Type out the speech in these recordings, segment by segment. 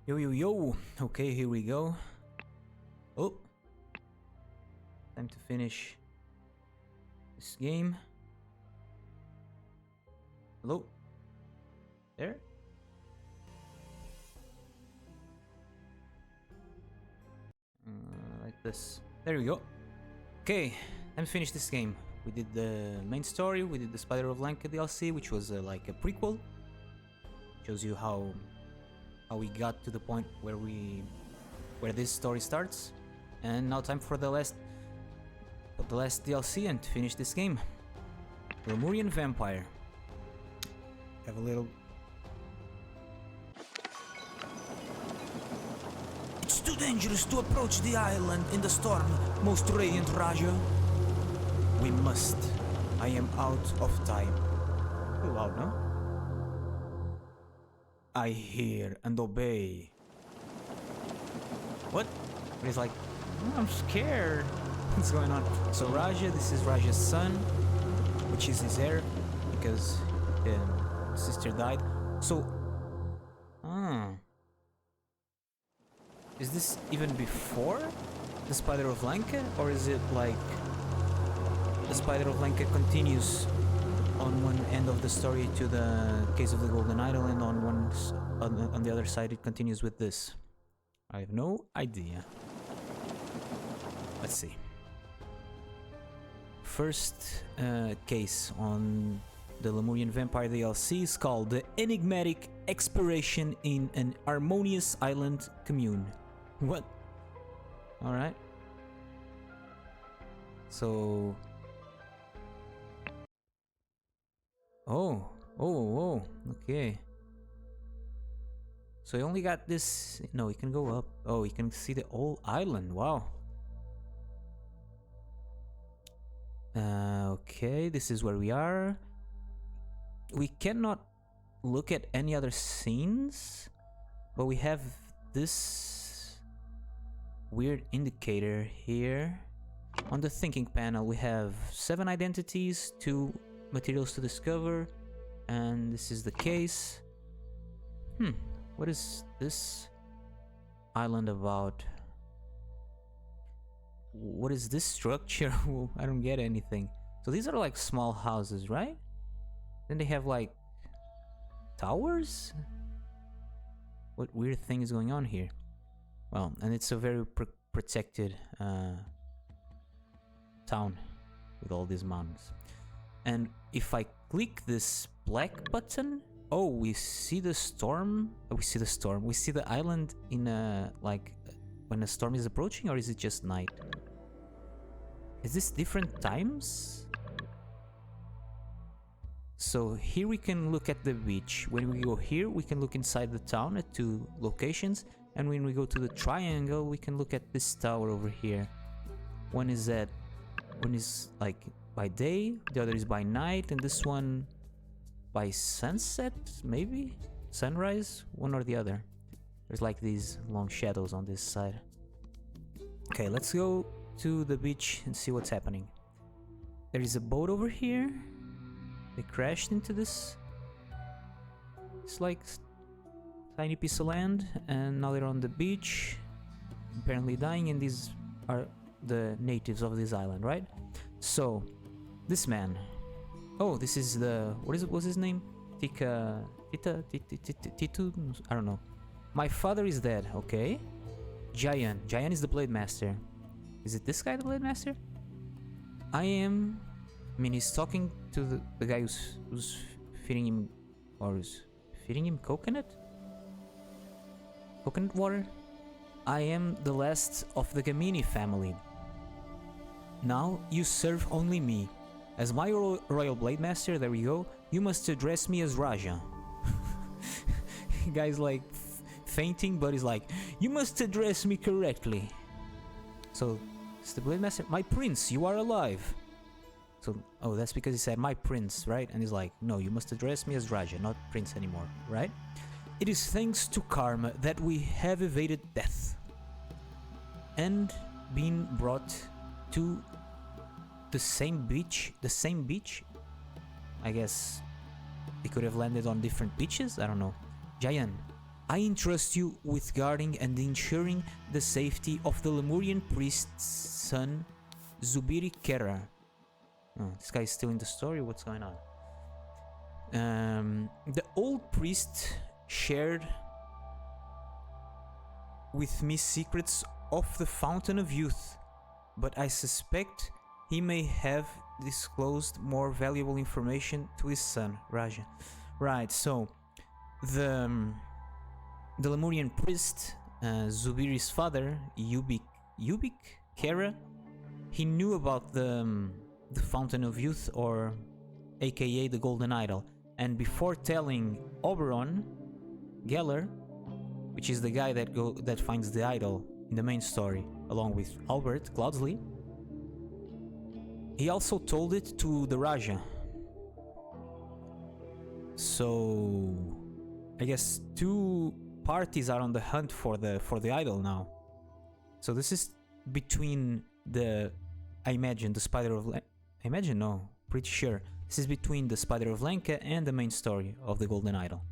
Yo, yo, yo. Okay, here we go. Oh. Time to finish this game. Hello? There? Like this. There we go. Okay, time to finish this game. We did the main story, we did the Spider of Lanka DLC, which was like a prequel. Shows you how we got to the point where this story starts. And now time for the last DLC and to finish this game. Lemurian Vampire. Have a little. It's too dangerous to approach the island in the storm, most radiant Raja. We must. I am out of time. Too loud, no? I hear and obey. What? He's like, I'm scared. What's going on? So Raja, this is Raja's son, which is his heir because his sister died. So, is this even before the Spider of Lanka, or is it like the Spider of Lanka continues on one end of the story to the case of the Golden Idol, and on the other side it continues with this? I have no idea. Let's see. First case on the Lemurian Vampire DLC is called The Enigmatic Expiration in an Harmonious Island Commune. What? Alright. So... Oh, okay. So you only got this... No, you can go up. Oh, you can see the whole island. Wow. Okay, this is where we are. We cannot look at any other scenes, but we have this weird indicator here. On the thinking panel, we have 7 identities, 2 materials to discover, and this is the case. What is this island about? What is this structure? I don't get anything. So these are like small houses, right? Then they have like towers? What weird thing is going on here? Well, and it's a very protected town with all these mountains. And if I click this black button, oh, we see the storm. We see the storm. We see the island in a like when a storm is approaching, or is it just night? Is this different times? So here we can look at the beach. When we go here, we can look inside the town at 2 locations. And when we go to the triangle, we can look at this tower over here. One is like by day, the other is by night, and this one by sunset, maybe? Sunrise? One or the other. There's like these long shadows on this side. Okay, let's go to the beach and see what's happening. There is a boat over here. They crashed into this. It's like tiny piece of land, and now they're on the beach, apparently dying, and these are the natives of this island, right? So, this man. Oh, this is the... what's his name? Titu? I don't know. My father is dead, okay. Jayan. Jayan is the Blade Master. Is it this guy, the Blade Master? I mean, he's talking to the guy who's feeding him... or is feeding him coconut? Coconut water? I am the last of the Gamini family. Now you serve only me. As my royal blade master, there we go, you must address me as Raja. Guy's like fainting, but he's like, you must address me correctly. So, it's the blade master. My prince, you are alive. So, oh, that's because he said my prince, right? And he's like, no, you must address me as Raja, not prince anymore, right? It is thanks to karma that we have evaded death and been brought to the same beach. I guess they could have landed on different beaches. I don't know. Jayan, I entrust you with guarding and ensuring the safety of the Lemurian priest's son, Zubiri Kera. Oh, this guy is still in the story? What's going on? The old priest shared with me secrets of the Fountain of Youth, but I suspect he may have disclosed more valuable information to his son, Raja. Right, so the Lemurian priest, Zubiri's father, Yubik Kera, he knew about the Fountain of Youth, or aka the Golden Idol, and before telling Oberon, Geller, which is the guy that finds the idol in the main story, along with Albert Cloudsley, he also told it to the Raja. So I guess two parties are on the hunt for the idol now. So this is between I imagine the Spider of pretty sure this is between the Spider of Lanka and the main story of the Golden Idol.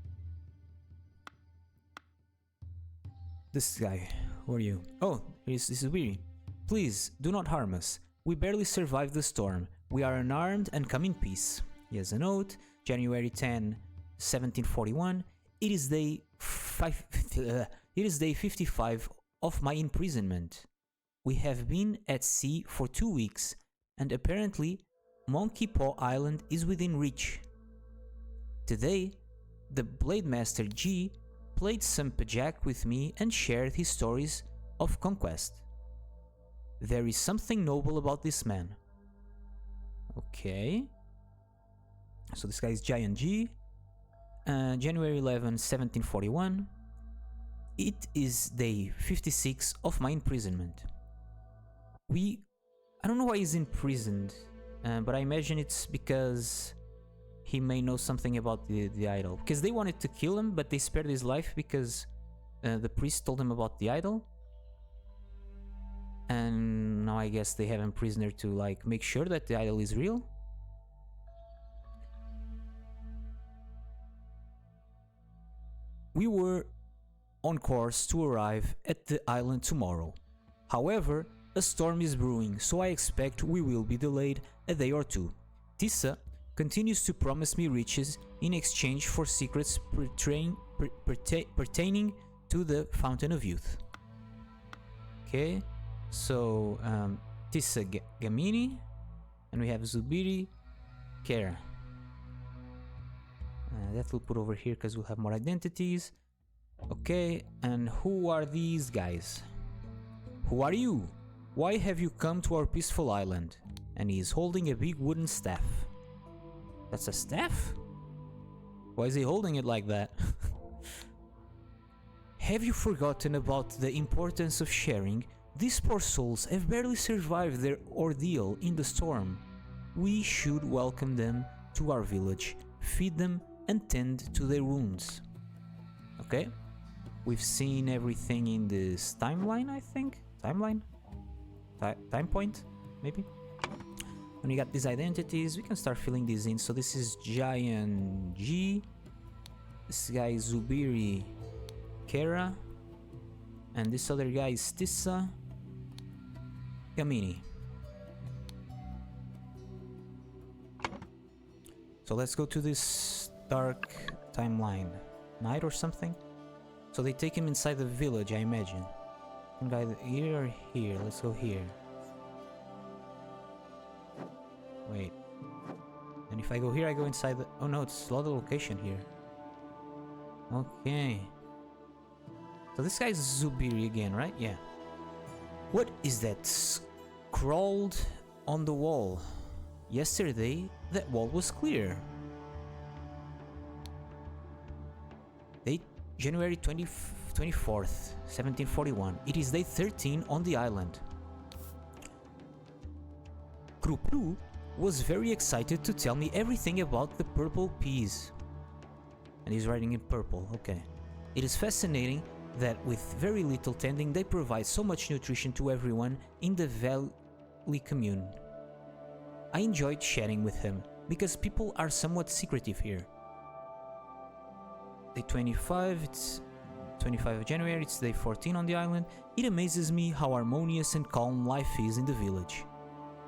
This guy, who are you? Oh, this is Weary. Please, do not harm us. We barely survived the storm. We are unarmed and come in peace. Here's a note. January 10, 1741. It is day 55 of my imprisonment. We have been at sea for 2 weeks, and apparently Monkey Paw Island is within reach. Today, the Blade Master G played some pajak with me and shared his stories of conquest. There is something noble about this man. Okay. So this guy is Giant G. January 11, 1741. It is day 56 of my imprisonment. I don't know why he's imprisoned, but I imagine it's because he may know something about the idol. Because they wanted to kill him, but they spared his life because the priest told him about the idol. And now I guess they have him prisoner to like make sure that the idol is real. We were on course to arrive at the island tomorrow. However, a storm is brewing, so I expect we will be delayed a day or two. Tissa continues to promise me riches in exchange for secrets pertaining to the Fountain of Youth. Okay, so Tissa Gamini, and we have Zubiri Kera. That we'll put over here because we'll have more identities. Okay, and who are these guys? Who are you? Why have you come to our peaceful island? And he is holding a big wooden staff. That's a staff? Why is he holding it like that? Have you forgotten about the importance of sharing? These poor souls have barely survived their ordeal in the storm. We should welcome them to our village, feed them, and tend to their wounds. Okay, we've seen everything in this timeline, I think. Timeline? Time point, maybe? When we got these identities, we can start filling these in. So this is Giant G. This guy is Zubiri Kera. And this other guy is Tissa Gamini. So let's go to this dark timeline. Night or something? So they take him inside the village, I imagine. Either here or here. Let's go here. Wait. And if I go here, I go inside the... Oh no, it's a lot of location here. Okay. So this guy's Zubiri again, right? Yeah. What is that scrawled on the wall? Yesterday, that wall was clear. Date January 24th, 1741. It is day 13 on the island. Kruplu was very excited to tell me everything about the purple peas. And he's writing in purple, okay. It is fascinating that with very little tending they provide so much nutrition to everyone in the valley commune. I enjoyed chatting with him, because people are somewhat secretive here. Day 25, it's 25th of January, it's day 14 on the island. It amazes me how harmonious and calm life is in the village.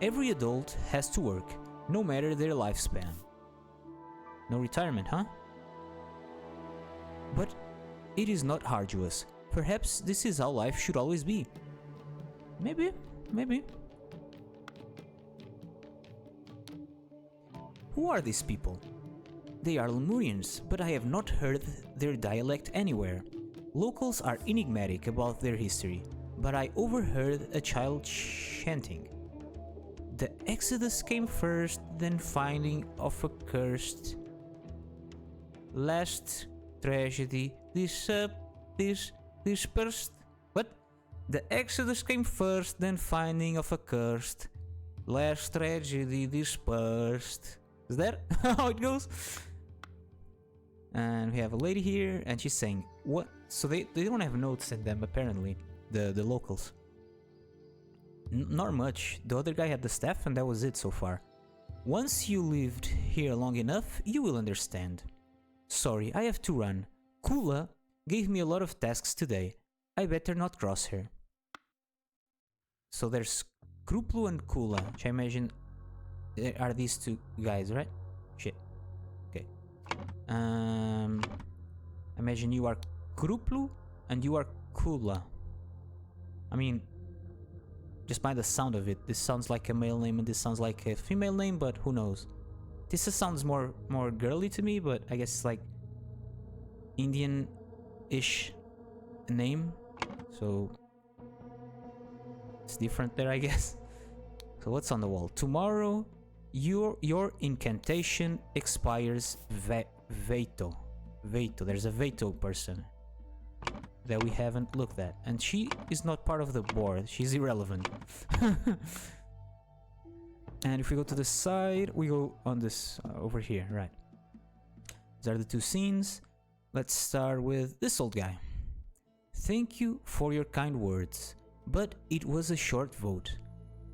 Every adult has to work, no matter their lifespan. No retirement, huh? But it is not arduous. Perhaps this is how life should always be. Maybe. Who are these people? They are Lemurians, but I have not heard their dialect anywhere. Locals are enigmatic about their history, but I overheard a child chanting. The Exodus came first, then finding of a cursed. Last tragedy, dispersed. What? The Exodus came first, then finding of a cursed. Last tragedy dispersed. Is that how it goes? And we have a lady here, and she's saying, what? So they don't have notes in them, apparently, the locals. Not much. The other guy had the staff, and that was it so far. Once you lived here long enough, you will understand. Sorry, I have to run. Kula gave me a lot of tasks today. I better not cross her. So there's Kruplu and Kula, which I imagine are these two guys, right? Shit. Okay. Imagine you are Kruplu and you are Kula. I mean, just by the sound of it, this sounds like a male name and this sounds like a female name, but who knows? This sounds more girly to me, but I guess it's like Indian-ish name, so it's different there, I guess. So what's on the wall? Tomorrow, your incantation expires. Veto. There's a veto person that we haven't looked at, and she is not part of the board. She's irrelevant. And if we go to the side, we go on this over here, right? These are the two scenes. Let's start with this old guy. Thank you for your kind words, but it was a short vote.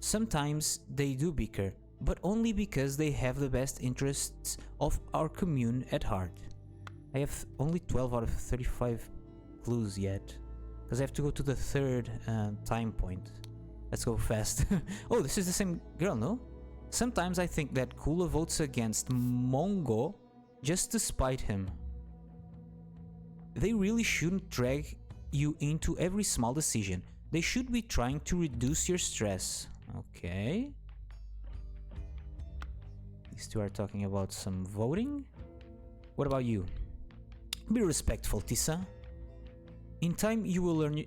Sometimes they do bicker, but only because they have the best interests of our commune at heart. I have only 12 out of 35 clues yet, because I have to go to the third time point. Let's go fast. Oh, this is the same girl, no? Sometimes I think that Kula votes against Mongo just to spite him. They really shouldn't drag you into every small decision. They should be trying to reduce your stress. Okay. These two are talking about some voting. What about you? Be respectful, Tissa. In time you will learn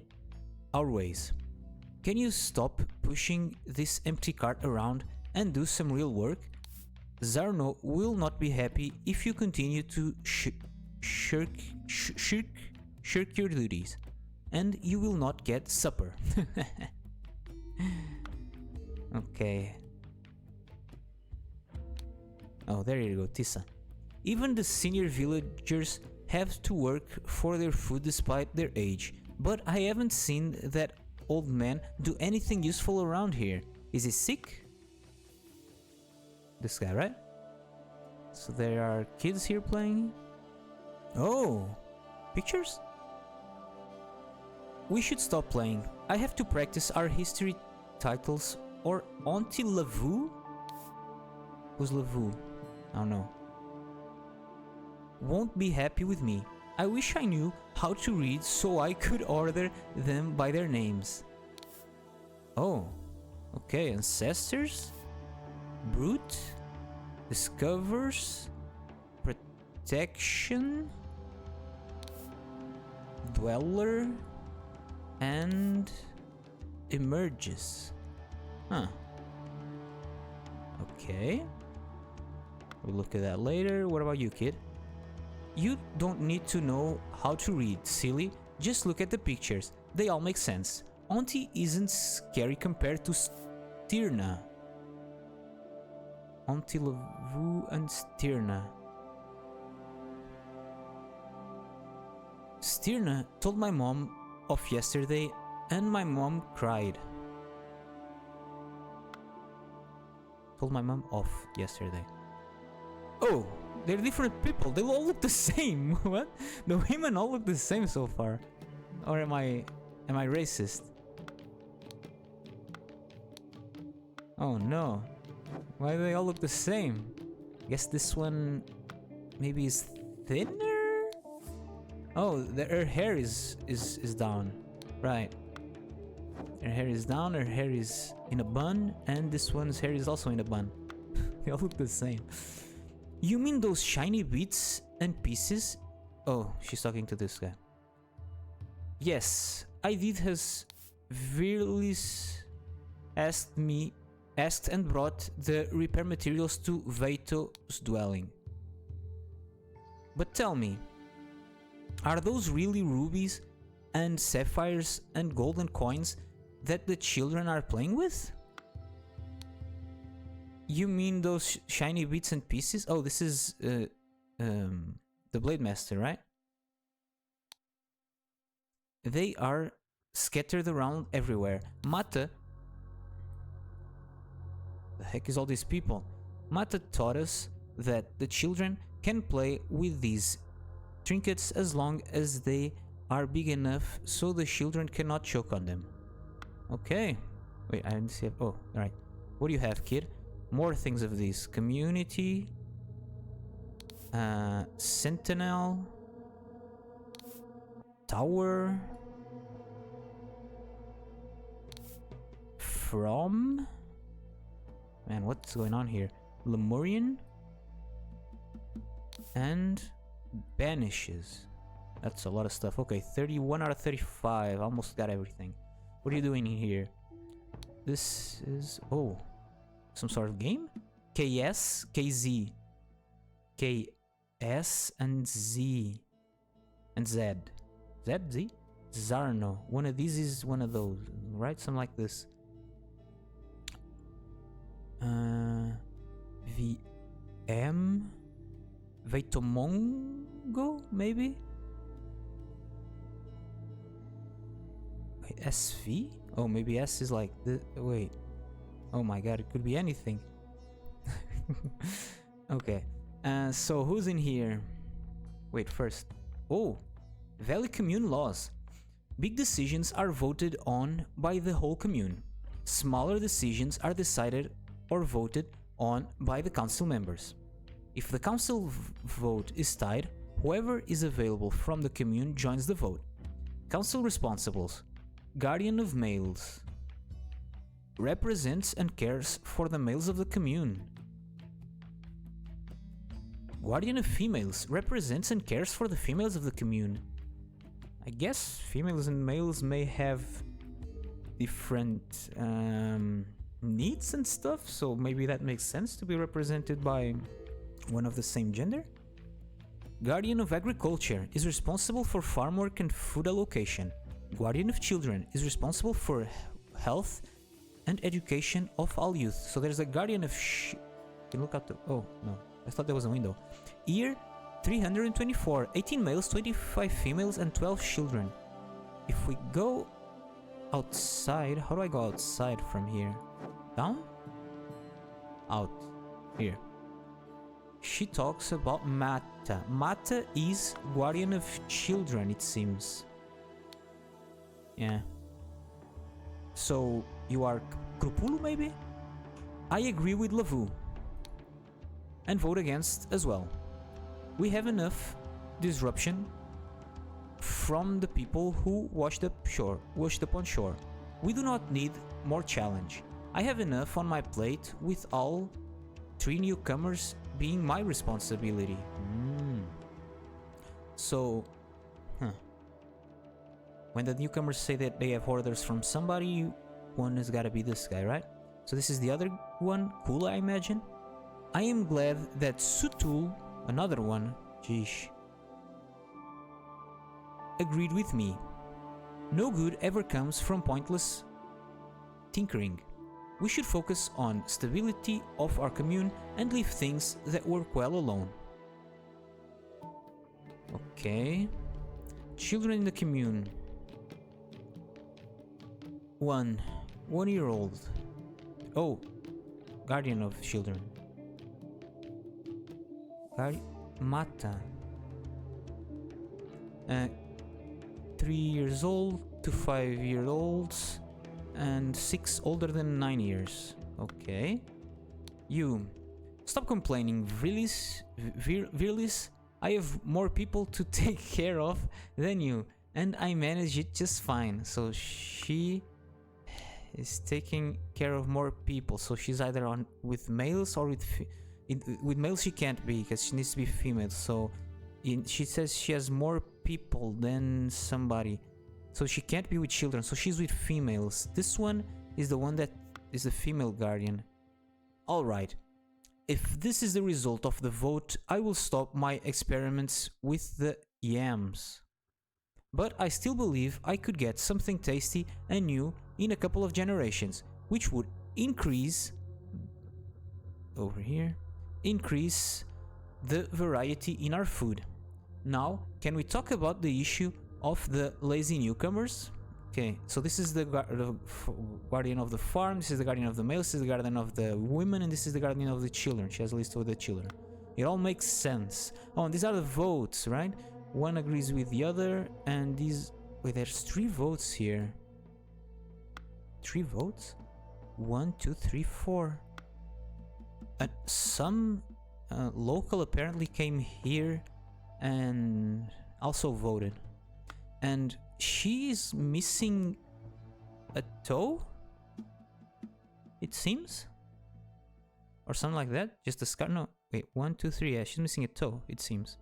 our ways. Can you stop pushing this empty cart around and do some real work? Zarno will not be happy if you continue to shirk your duties, and you will not get supper. Okay. Oh, there you go, Tissa. Even the senior villagers have to work for their food despite their age, but I haven't seen that old man do anything useful around here. Is he sick? This guy, right? So there are kids here playing. Oh, pictures? We should stop playing. I have to practice our history titles. Or Auntie Lavu? Who's Lavu? I don't know. Won't be happy with me. I wish I knew how to read so I could order them by their names. Oh, okay. Ancestors? Brute? Discovers? Protection? Dweller? And emerges. Huh. Okay. We'll look at that later. What about you, kid? You don't need to know how to read, silly. Just look at the pictures. They all make sense. Auntie isn't scary compared to Stirna. Auntie Lavu and Stirna. Stirna told my mom of yesterday, and my mom cried. Told my mom off yesterday. Oh, they're different people. They all look the same. What? The women all look the same so far. Or am I racist? Oh no. Why do they all look the same? Guess this one maybe is thinner? Oh, her hair is down. Right. Her hair is down, her hair is in a bun, and this one's hair is also in a bun. They all look the same. You mean those shiny bits and pieces? Oh, she's talking to this guy. Yes, I did has Virlis asked and brought the repair materials to Veito's dwelling. But tell me, are those really rubies and sapphires and golden coins that the children are playing with? You mean those shiny bits and pieces? Oh, this is the Blade Master, right? They are scattered around everywhere. Mata... The heck is all these people? Mata taught us that the children can play with these trinkets as long as they are big enough so the children cannot choke on them. Okay. Wait, I didn't see it. Oh, alright. What do you have, kid? More things of these. Community. Sentinel. Tower. From. Man, what's going on here? Lemurian. And banishes. That's a lot of stuff. Okay, 31 out of 35. Almost got everything. What are you doing here? This is... Oh. Some sort of game? KS, KZ. KS and Z. And Z. Z? Z? Zarno. One of these is one of those. Right? Something like this. VM? Veitomongo? Maybe? Wait, SV? Oh, maybe S is like the... Wait. Oh my god, it could be anything. Okay. So who's in here? Wait, first. Oh! Valley Commune laws. Big decisions are voted on by the whole commune. Smaller decisions are decided or voted on by the council members. If the council vote is tied, whoever is available from the commune joins the vote. Council responsibles. Guardian of males. Represents and cares for the males of the commune. Guardian of females. Represents and cares for the females of the commune. I guess females and males may have different needs and stuff, so maybe that makes sense to be represented by one of the same gender. Guardian of Agriculture is responsible for farm work and food allocation. Guardian of Children is responsible for health and education of all youth. So there's a Guardian of you can look up the... Oh, no. I thought there was a window. Year 324. 18 males, 25 females, and 12 children. If we go outside... How do I go outside from here? Down? Out. Here. She talks about Mata. Mata is Guardian of Children, it seems. Yeah. So, you are Krupulu, maybe? I agree with Lavu. And vote against as well. We have enough disruption from the people who washed up on shore. We do not need more challenge. I have enough on my plate with all 3 newcomers being my responsibility. So, when the newcomers say that they have orders from somebody, one has gotta be this guy, right? So this is the other one, Kula, I imagine. I am glad that Sutul, another one, sheesh, agreed with me. No good ever comes from pointless tinkering. We should focus on stability of our commune and leave things that work well alone. Okay. Children in the commune. 1-year-old. Oh, Guardian of Children. Mata. 3 years old to 5-year-olds, and 6 older than 9 years. Okay. You. Stop complaining, Virlis. I have more people to take care of than you, and I manage it just fine. So she is taking care of more people. So she's either on with males or with males she can't be because she needs to be female. So she says she has more people than somebody. So she can't be with children. So she's with females. This one is the one that is the female guardian. Alright. If this is the result of the vote, I will stop my experiments with the yams. But I still believe I could get something tasty and new in a couple of generations, which would increase over here, increase the variety in our food. Now, can we talk about the issue of the lazy newcomers? Okay, so this is the guardian of the farm, this is the guardian of the male, this is the guardian of the women, and this is the guardian of the children. She has a list of the children. It all makes sense. Oh, and these are the votes, right? One agrees with the other, and these... Wait, there's 3 votes here. 3 votes? 1, 2, 3, 4. And some local apparently came here and also voted. And she is missing a toe, it seems, or something like that. Just a scar. No, wait, 1, 2, 3. Yeah, she's missing a toe, it seems.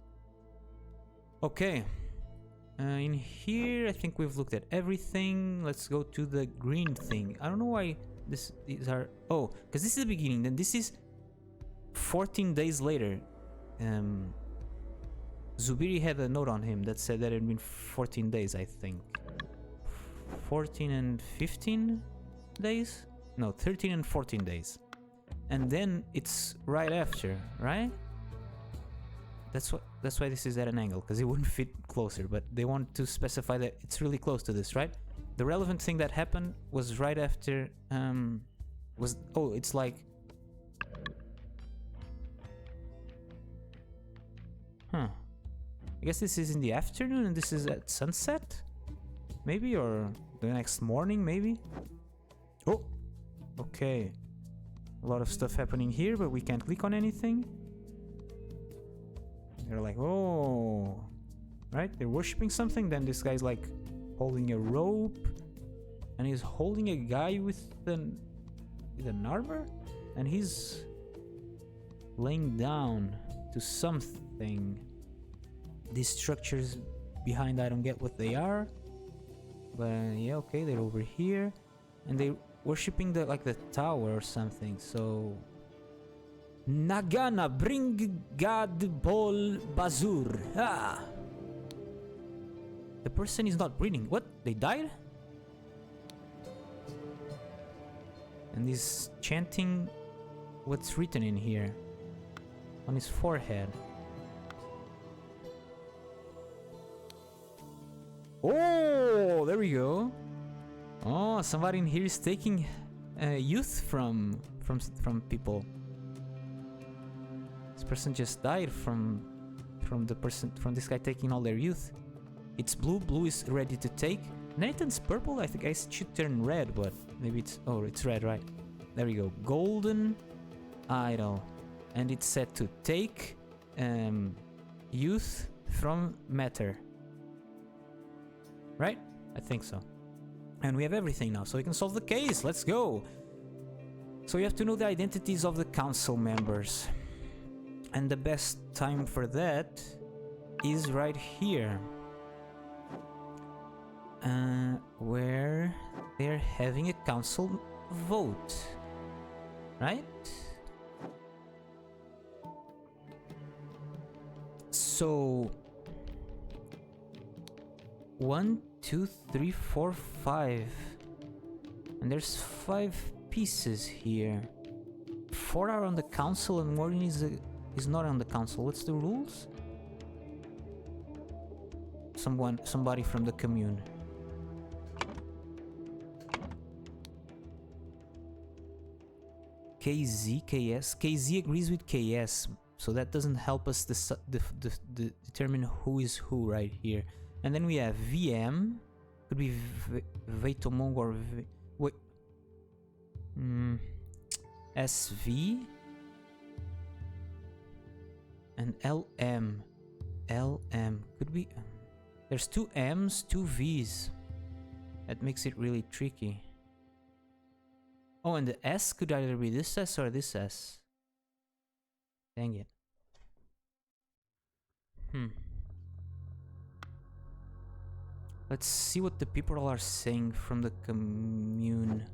Okay, in here I think we've looked at everything. Let's go to the green thing. I don't know why these are... Oh, because this is the beginning. Then this is 14 days later. Zubiri had a note on him that said that it had been 14 days, I think. 14 and 15 days? No, 13 and 14 days. And then it's right after, right? That's why this is at an angle, because it wouldn't fit closer, but they want to specify that it's really close to this, right? The relevant thing that happened was right after, it's like... Huh. I guess this is in the afternoon and this is at sunset? Maybe, or the next morning, maybe? Oh! Okay. A lot of stuff happening here, but we can't click on anything. They're like, oh... Right? They're worshipping something, then this guy's like holding a rope. And he's holding a guy with an armor? And he's laying down to something. These structures behind, I don't get what they are, but yeah, okay, they're over here, and they're worshipping the tower or something. So Nagana, bring God Bol Bazur. Ah, the person is not breathing. What? They died? And he's chanting what's written in here on his forehead. Oh, there we go. Oh, somebody in here is taking youth from people. This person just died from this guy taking all their youth. It's blue. Blue is ready to take. And then it turns purple. I think it should turn red, but maybe it's... Oh, it's red, right? There we go. Golden idol. And it's set to take youth from matter. Right? I think so. And we have everything now, so we can solve the case. Let's go! So you have to know the identities of the council members. And the best time for that is right here. Where they're having a council vote. Right? So... 1, 2, 3, 4, 5. And there's 5 pieces here. 4 are on the council and 1 is not on the council. What's the rules? Somebody from the commune. KZ, KS. KZ agrees with KS, so that doesn't help us determine who is who right here. And then we have VM. Could be Veitomong or wait. SV. And LM. LM. Could be. There's 2 M's, 2 V's. That makes it really tricky. Oh, and the S could either be this S or this S. Dang it. Let's see what the people are saying from the commune.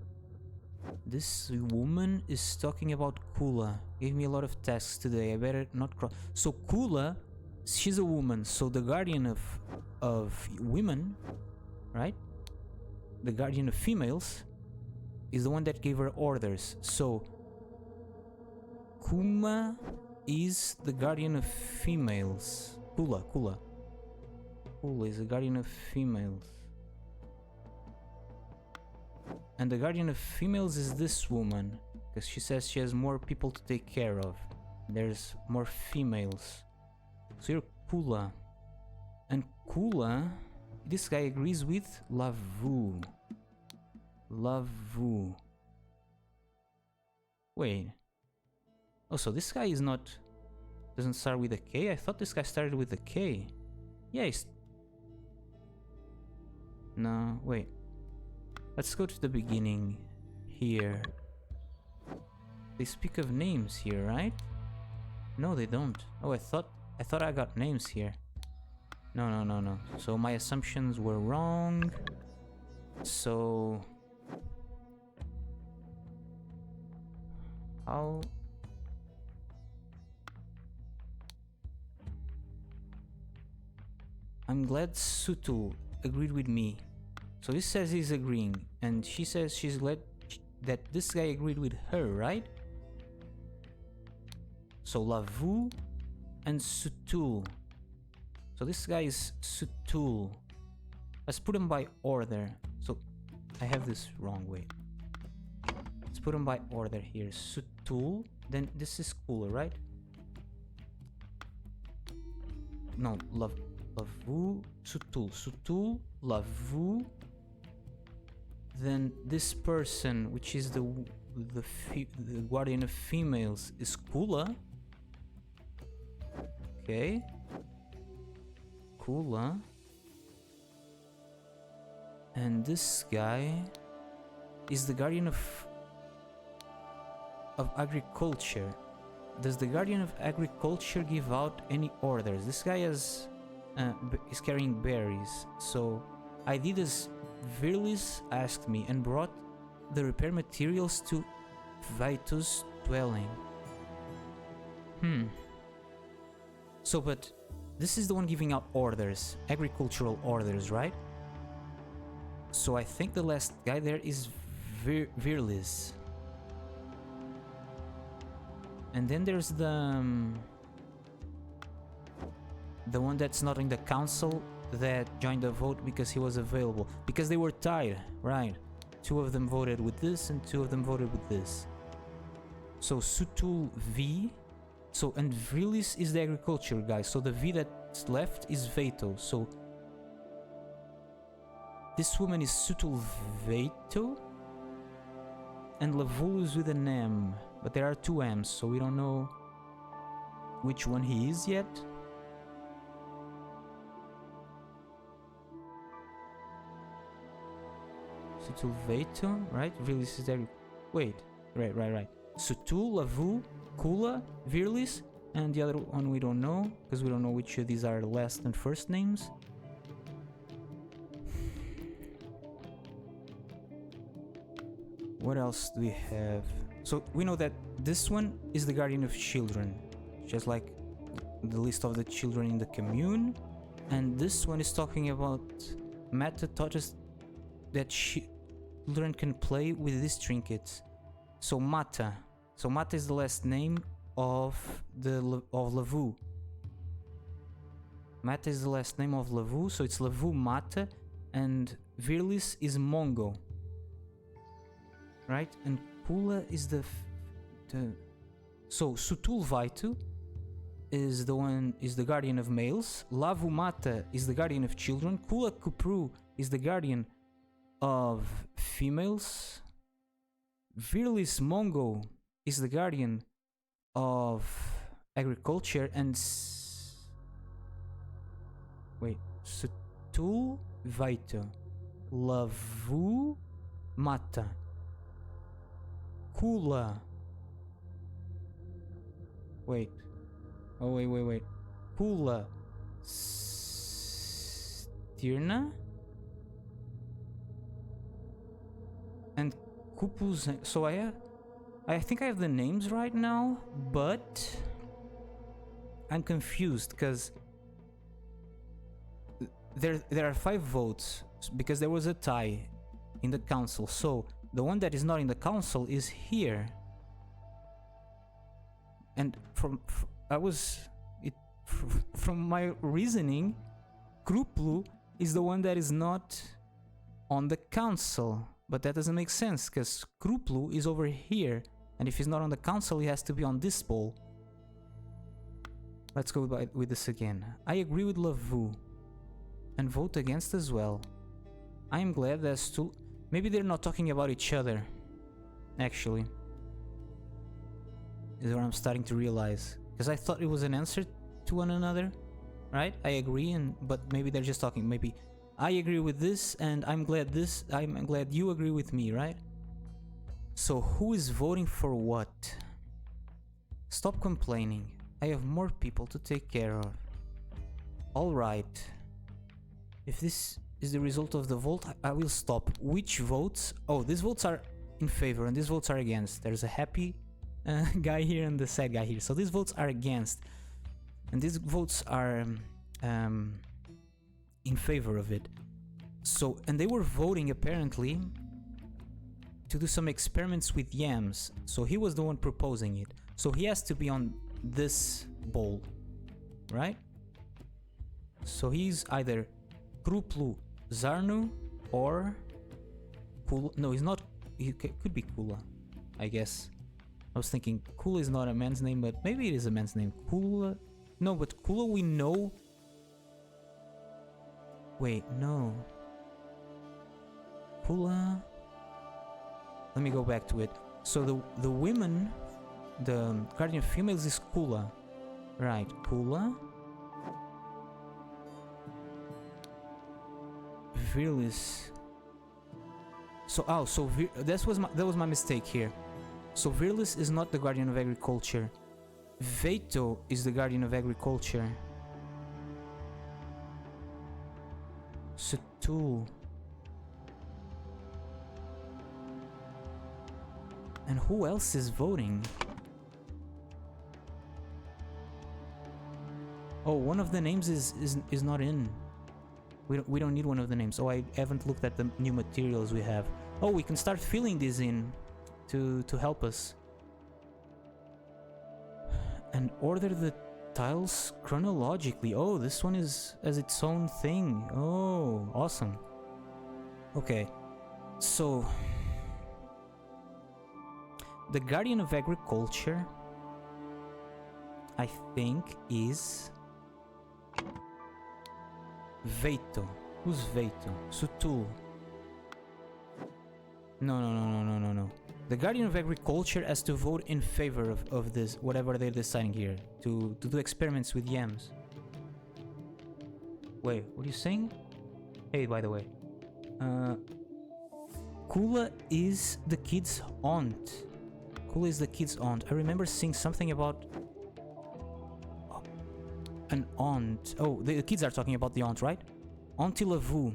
This woman is talking about Kula. Gave me a lot of tasks today. I better not cross. So Kula, she's a woman. So the guardian of women, right? The guardian of females is the one that gave her orders. So Kuma is the guardian of females. Kula is the guardian of females. And the guardian of females is this woman, because she says she has more people to take care of. There's more females. So you're Kula. And Kula, this guy agrees with Lavu. Lavu. Wait. Oh, so this guy is not... doesn't start with a K? I thought this guy started with a K. Yeah, he's... No, wait. Let's go to the beginning here. They speak of names here, right? No, they don't. Oh, I thought I got names here. No. So my assumptions were wrong. So how? I'm glad Sutu agreed with me. So this says he's agreeing, and she says she's glad that this guy agreed with her, right? So Lavu and Sutul. So this guy is Sutul. Let's put them by order. So I have this wrong way. Let's put them by order here. Sutul. Then this is cooler, right? No, Lavu, Sutul. Sutul, Lavu. Then this person, which is the guardian of females, is Kula. Okay. Kula. And this guy is the guardian of agriculture. Does the guardian of agriculture give out any orders? This guy is carrying berries. So I did as Virlis asked me and brought the repair materials to Vaito's dwelling. So, but this is the one giving out orders, agricultural orders, right? So I think the last guy there is Virlis. And then there's the one that's not in the council that joined the vote because he was available. Because they were tied, right? 2 of them voted with this and 2 of them voted with this. So Sutul V. So, and Virlis is the agriculture guy. So the V that's left is Vaito. So this woman is Sutul Vaito. And Lavu is with an M. But there are 2 M's, so we don't know which one he is yet. Sutul Vaito, right? Virlis is there. Wait, right. Sutul, Lavu, Kula, Virlis, and the other one we don't know, because we don't know which of these are last and first names. What else do we have? So we know that this one is the guardian of children, just like the list of the children in the commune. And this one is talking about Mata taught us that children can play with these trinkets. So Mata. So Mata is the last name of Lavu. Mata is the last name of Lavu, so it's Lavu Mata, and Virlis is Mongo. Right? And Kula is so Sutul Vaitu is the guardian of males. Lavumata is the guardian of children. Kula Kupru is the guardian of females. Virlis Mongo is the guardian of agriculture, and Sutul Vaito. Lavu Mata. Kula. Wait. Kula Stirna and Kupus. So I think I have the names right now, but I'm confused because there are 5 votes because there was a tie in the council. So the one that is not in the council is here, and from my reasoning, Kruplu is the one that is not on the council, but that doesn't make sense because Kruplu is over here, and if he's not on the council, he has to be on this bowl. Let's go with this again. I agree with Lavu and vote against as well. I am glad there's two. Maybe they're not talking about each other, actually. Is what I'm starting to realize, because I thought it was an answer to one another, right? I agree, but maybe they're just talking. Maybe I agree with this, and I'm glad you agree with me, right? So who is voting for what? Stop complaining. I have more people to take care of. All right. If this is the result of the vote, I will stop. Which votes? Oh, these votes are in favor, and these votes are against. There's a happy guy here and the sad guy here. So these votes are against, and these votes are in favor of it. So, and they were voting apparently to do some experiments with yams. So he was the one proposing it. So he has to be on this bowl, right? So he's either Kruplu Zarnu or Kula. No, he's not. He could be Kula, I guess. I was thinking Kula is not a man's name, but maybe it is a man's name. Kula. No, but Kula we know. Wait, no. Kula. Let me go back to it. So the women, the guardian of females is Kula. Right, Kula. Virlis. So that was my mistake here. So Virlis is not the guardian of agriculture. Veto is the guardian of agriculture. Sutul. And who else is voting? Oh, one of the names is not in. We don't need one of the names. Oh, I haven't looked at the new materials we have. Oh, we can start filling these in to help us. And order the tiles chronologically. Oh, this one is as its own thing. Oh, awesome. Okay, so the guardian of agriculture, I think, is Veito. Who's Veito? Sutul. No. The guardian of agriculture has to vote in favor of this, whatever they're deciding here, to do experiments with yams. Wait, what are you saying? Hey, by the way. Kula is the kid's aunt. Kula is the kid's aunt. I remember seeing something about an aunt. Oh, the kids are talking about the aunt, right? Auntie Lavu.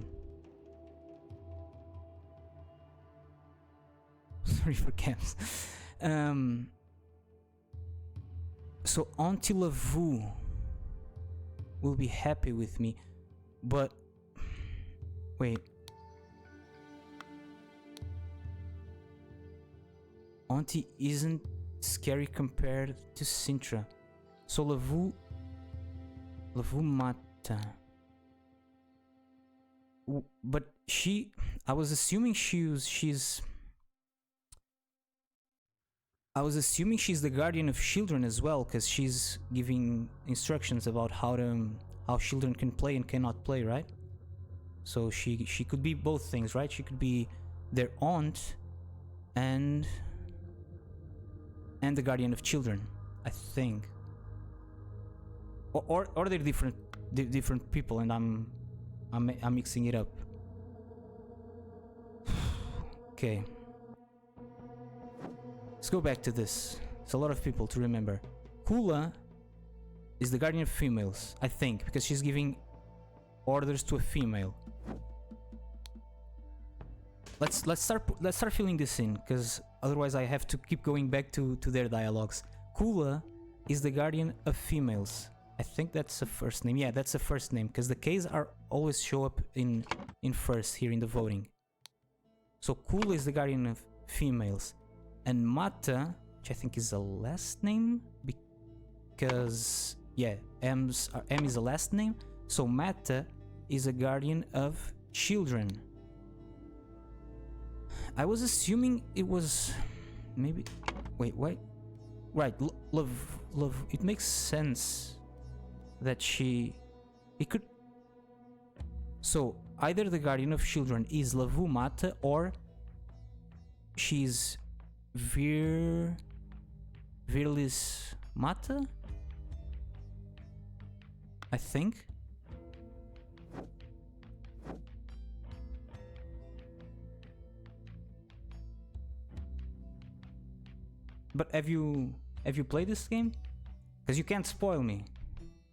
Sorry for camps. So Auntie Lavu will be happy with me, but wait. Auntie isn't scary compared to Sintra. So Lavu Mata. But I was assuming she's I was assuming she's the guardian of children as well, because she's giving instructions about how children can play and cannot play, right? So she could be both things, right? She could be their aunt and the guardian of children, I think. Or they're different people, and I'm mixing it up. Okay. Let's go back to this. It's a lot of people to remember. Kula is the guardian of females, I think, because she's giving orders to a female. Let's start filling this in, because otherwise I have to keep going back to their dialogues. Kula is the guardian of females. I think that's the first name. Yeah, that's the first name, because the K's are always show up in first here in the voting. So Kula is the guardian of females. And Mata, which I think is the last name, because yeah, M is the last name. So Mata is a guardian of children. I was assuming it was maybe. Wait. Right, love. It makes sense that it could. So either the guardian of children is Lavu Mata, or she's Virlis Mata, I think. But have you played this game? Because you can't spoil me.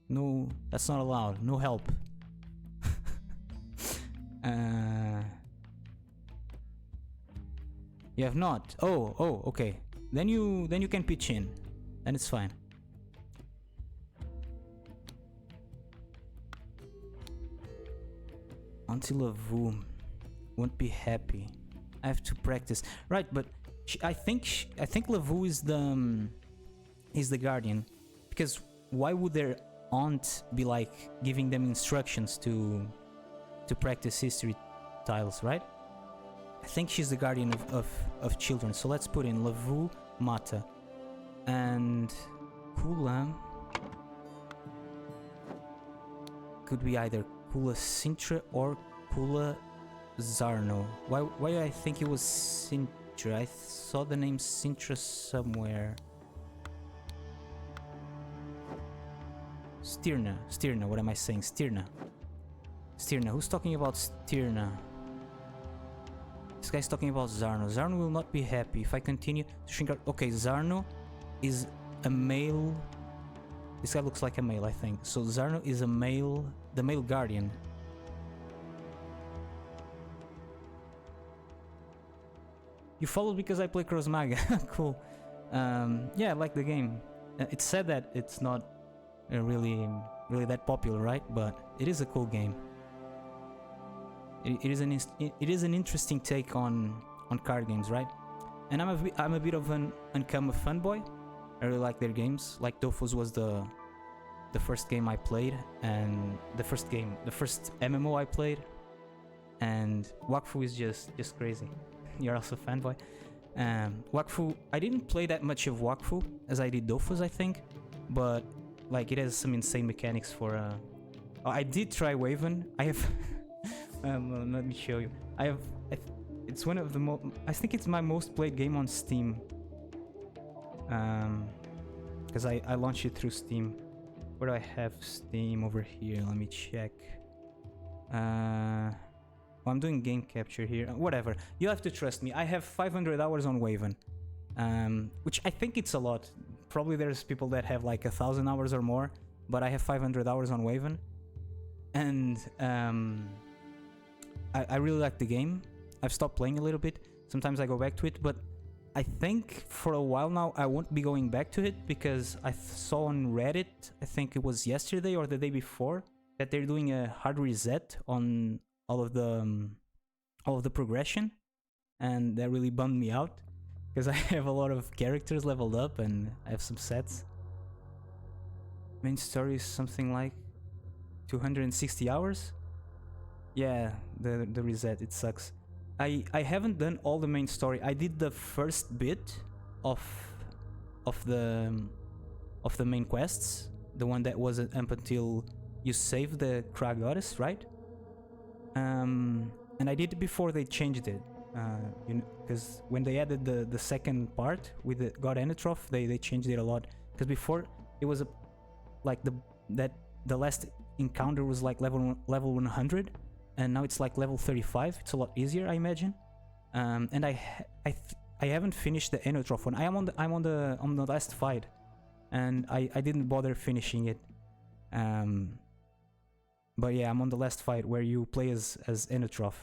No, that's not allowed. No help. You have not. Oh, okay. Then you can pitch in. Then it's fine. Until a Voom won't be happy. I have to practice. Right, but I think Lavu is the guardian, because why would their aunt be like giving them instructions to practice history tiles, right? I think she's the guardian of children. So let's put in Lavu Mata and Kula. Could be either Kula Sintra or Kula Zarno. Why do I think it was Sintra? I saw the name Sintra somewhere. Stirna, what am I saying? Stirna. Who's talking about Stirna? This guy's talking about Zarno. Zarno will not be happy if I continue to shrink out. Okay, Zarno is a male. This guy looks like a male, I think. So Zarno is a male, the male guardian. You followed because I play Cross Maga. Cool. Yeah, I like the game. It's said that it's not really that popular, right? But it is a cool game. It is an interesting take on card games, right? And I'm a bit of an Unkama fanboy. I really like their games. Like Dofus was the first game I played, and the first MMO I played, and Wakfu is just crazy. You're also a fanboy. Wakfu, I didn't play that much of Wakfu as I did Dofus, I think, but like it has some insane mechanics for. I did try Waven. I have. Let me show you. It's one of the I think it's my most played game on Steam. Because I launched it through Steam. Where do I have Steam over here? Let me check. I'm doing game capture here. Whatever. You have to trust me. I have 500 hours on Waven, which I think it's a lot. Probably there's people that have like 1,000 hours or more, but I have 500 hours on Waven, and I really like the game. I've stopped playing a little bit. Sometimes I go back to it, but I think for a while now I won't be going back to it, because I saw on Reddit, I think it was yesterday or the day before, that they're doing a hard reset on all of the progression, and that really bummed me out, because I have a lot of characters leveled up and I have some sets. Main story is something like 260 hours. Yeah, the reset, it sucks. I haven't done all the main story. I did the first bit of of the main quests, the one that was up until you save the Krag goddess, right? And I did it before they changed it, because when they added the second part with the God Enotroph, they changed it a lot. Because before it was the last encounter was like level 100, and now it's like level 35. It's a lot easier, I imagine. And I haven't finished the Enotroph one. I'm on the last fight, and I didn't bother finishing it. But yeah, I'm on the last fight where you play as Enotroph.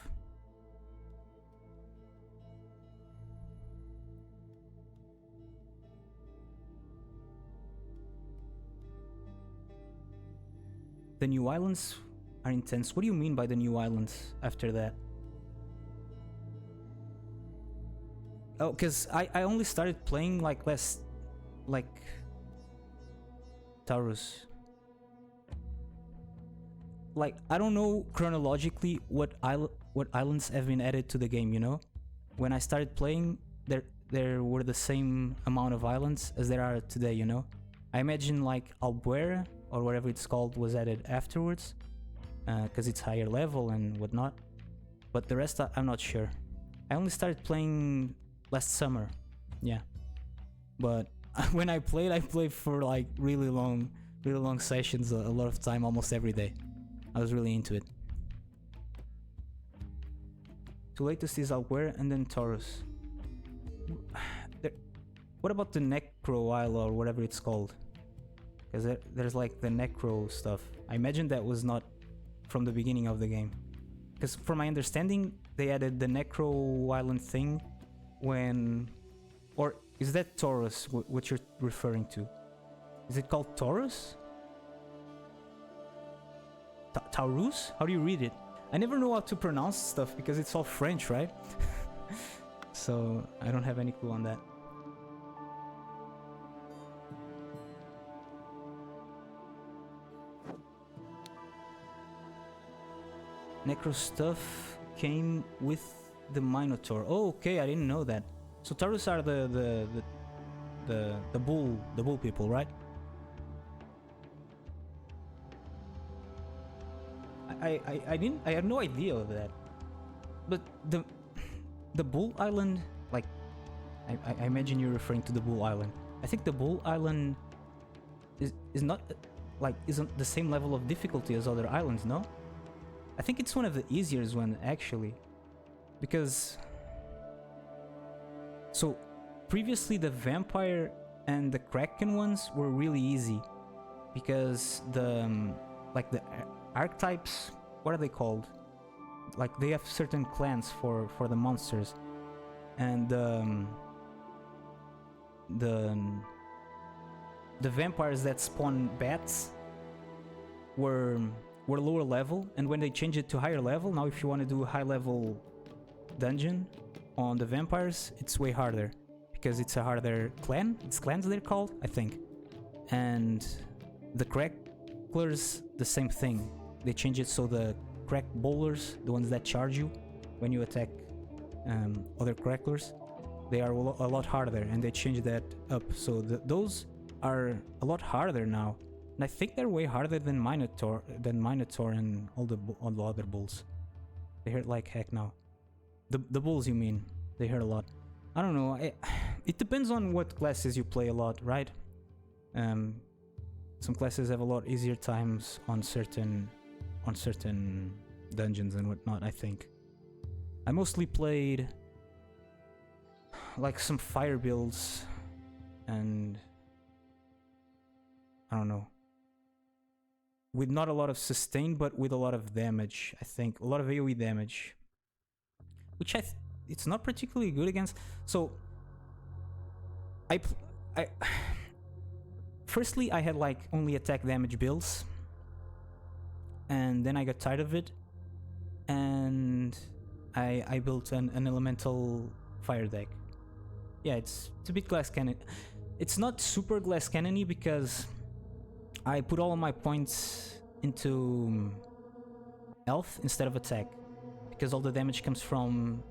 The new islands are intense. What do you mean by the new islands after that? Oh, because I only started playing like Taurus. Like, I don't know chronologically what islands have been added to the game, you know? When I started playing, there were the same amount of islands as there are today, you know? I imagine like Albuera, or whatever it's called, was added afterwards, because it's higher level and whatnot. But the rest, I'm not sure. I only started playing last summer, yeah. But when I played for like really long sessions, a lot of time, almost every day. I was really into it. To latest is Albuera and then Taurus. What about the Necro Isle or whatever it's called? Because there's like the Necro stuff. I imagine that was not from the beginning of the game. Because from my understanding, they added the Necro Island thing when... Or is that Taurus, what you're referring to? Is it called Taurus? Taurus? How do you read it? I never know how to pronounce stuff because it's all French, right? So I don't have any clue on that. Necro stuff came with the Minotaur. Oh, okay, I didn't know that. So Taurus are the bull people, right? I had no idea of that. But the Bull Island, like, I imagine you're referring to the Bull Island. I think the Bull Island is not like isn't the same level of difficulty as other islands, no? I think it's one of the easiest one actually, because so previously the vampire and the kraken ones were really easy because the like the archetypes, what are they called? Like they have certain clans for the monsters, and the vampires that spawn bats were lower level, and when they changed it to higher level, now if you want to do a high level dungeon on the vampires, it's way harder because it's a harder clan. It's clans they're called, I think. And the cracklers, the same thing. They change it so the crack bowlers, the ones that charge you when you attack other cracklers, they are a lot harder, and they changed that up. So those are a lot harder now. And I think they're way harder than Minotaur and all the other bulls. They hurt like heck now. The bulls, you mean? They hurt a lot. I don't know. It depends on what classes you play a lot, right? Some classes have a lot easier times on certain dungeons and whatnot. I think I mostly played like some fire builds, and I don't know, with not a lot of sustain, but with a lot of damage. I think a lot of AoE damage, which it's not particularly good against. So I firstly I had like only attack damage builds, and then I got tired of it, and I built an elemental fire deck. Yeah, it's a bit glass cannon. It's not super glass cannony because I put all of my points into health instead of attack, because all the damage comes from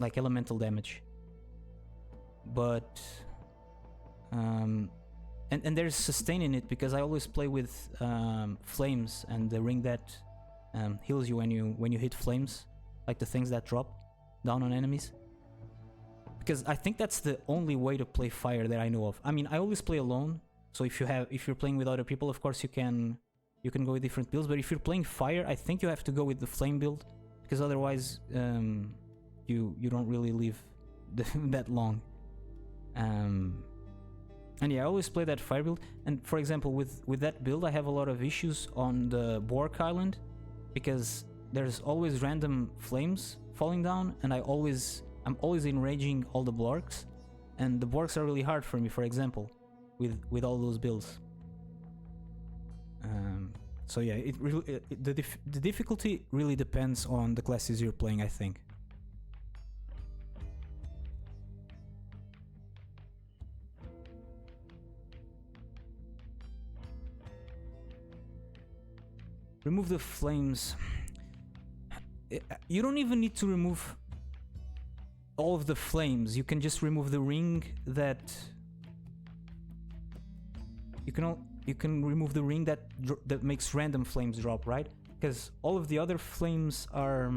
like elemental damage. But And there's sustain in it because I always play with flames and the ring that heals you when you hit flames, like the things that drop down on enemies. Because I think that's the only way to play fire that I know of. I mean, I always play alone, so if you're playing with other people, of course you can go with different builds. But if you're playing fire, I think you have to go with the flame build, because otherwise you don't really live that long. And yeah, I always play that fire build. And for example, with that build, I have a lot of issues on the Bork Island, because there's always random flames falling down, and I'm always enraging all the Blorks, and the Borks are really hard for me, for example, with all those builds. So yeah, the difficulty really depends on the classes you're playing, I think. Remove the flames. You don't even need to remove all of the flames. You can just remove the ring that you can remove the ring that makes random flames drop, right? Because all of the other flames are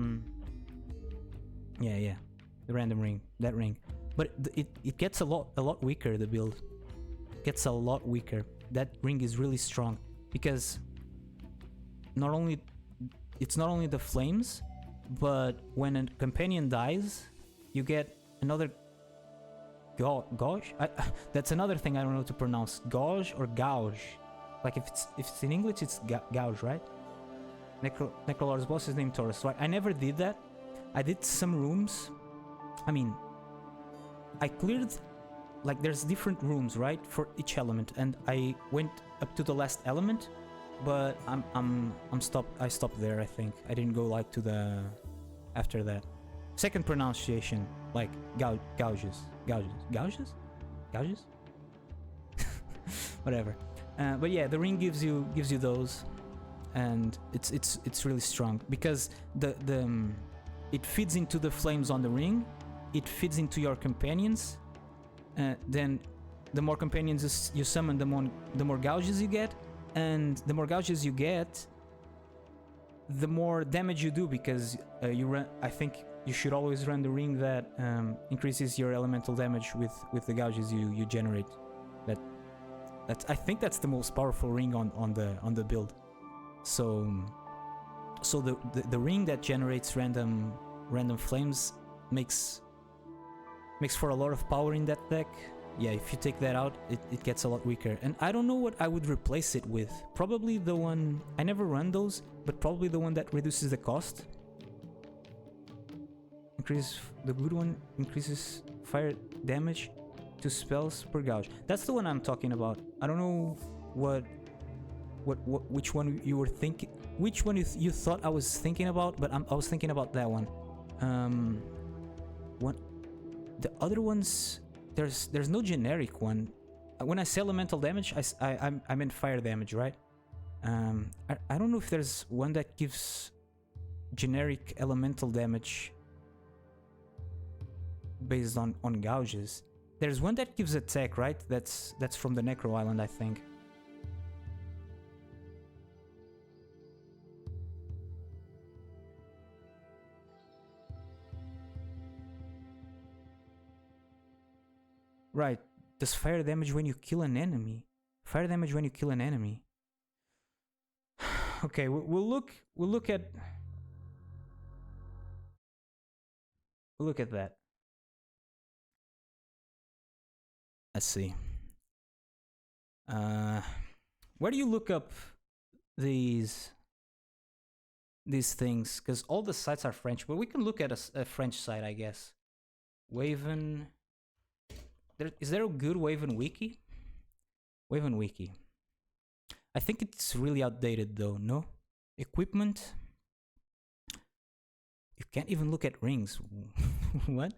yeah, the random ring, that ring. But it gets a lot weaker. The build gets a lot weaker. That ring is really strong because it's not only the flames, but when a companion dies, you get another gouge. That's another thing I don't know how to pronounce. Gouge or gouge. Like if it's in English, it's gouge, right? Necrolord's boss is named Taurus. Right? I never did that. I did some rooms. I mean, I cleared, like, there's different rooms, right, for each element, and I went up to the last element, but I stopped there. I think I didn't go like to the after that. Second pronunciation, like gouges. Whatever. But yeah, the ring gives you those, and it's really strong because it feeds into the flames on the ring. It feeds into your companions. Then the more companions you summon, the more gouges you get, and the more gouges you get, the more damage you do, because I think you should always run the ring that increases your elemental damage with the gouges you generate. I think that's the most powerful ring on the build. So the ring that generates random flames makes for a lot of power in that deck. Yeah, if you take that out, it gets a lot weaker. And I don't know what I would replace it with. Probably the one, I never run those, but probably the one that reduces the cost. The good one increases fire damage to spells per gouge. That's the one I'm talking about. I don't know which one you were thinking, which one you thought I was thinking about, but I was thinking about that one. The other ones, there's no generic one. When I say elemental damage, I meant fire damage, right? I don't know if there's one that gives generic elemental damage based on gouges. There's one that gives attack, right? That's from the Necro Island, I think. Right. Does fire damage when you kill an enemy? Fire damage when you kill an enemy. Okay, we'll look at that. Let's see. Where do you look up these things? Because all the sites are French, but we can look at a French site, I guess. Waven. Is there a good Waven wiki? Waven wiki. I think it's really outdated though, no? Equipment. You can't even look at rings. What?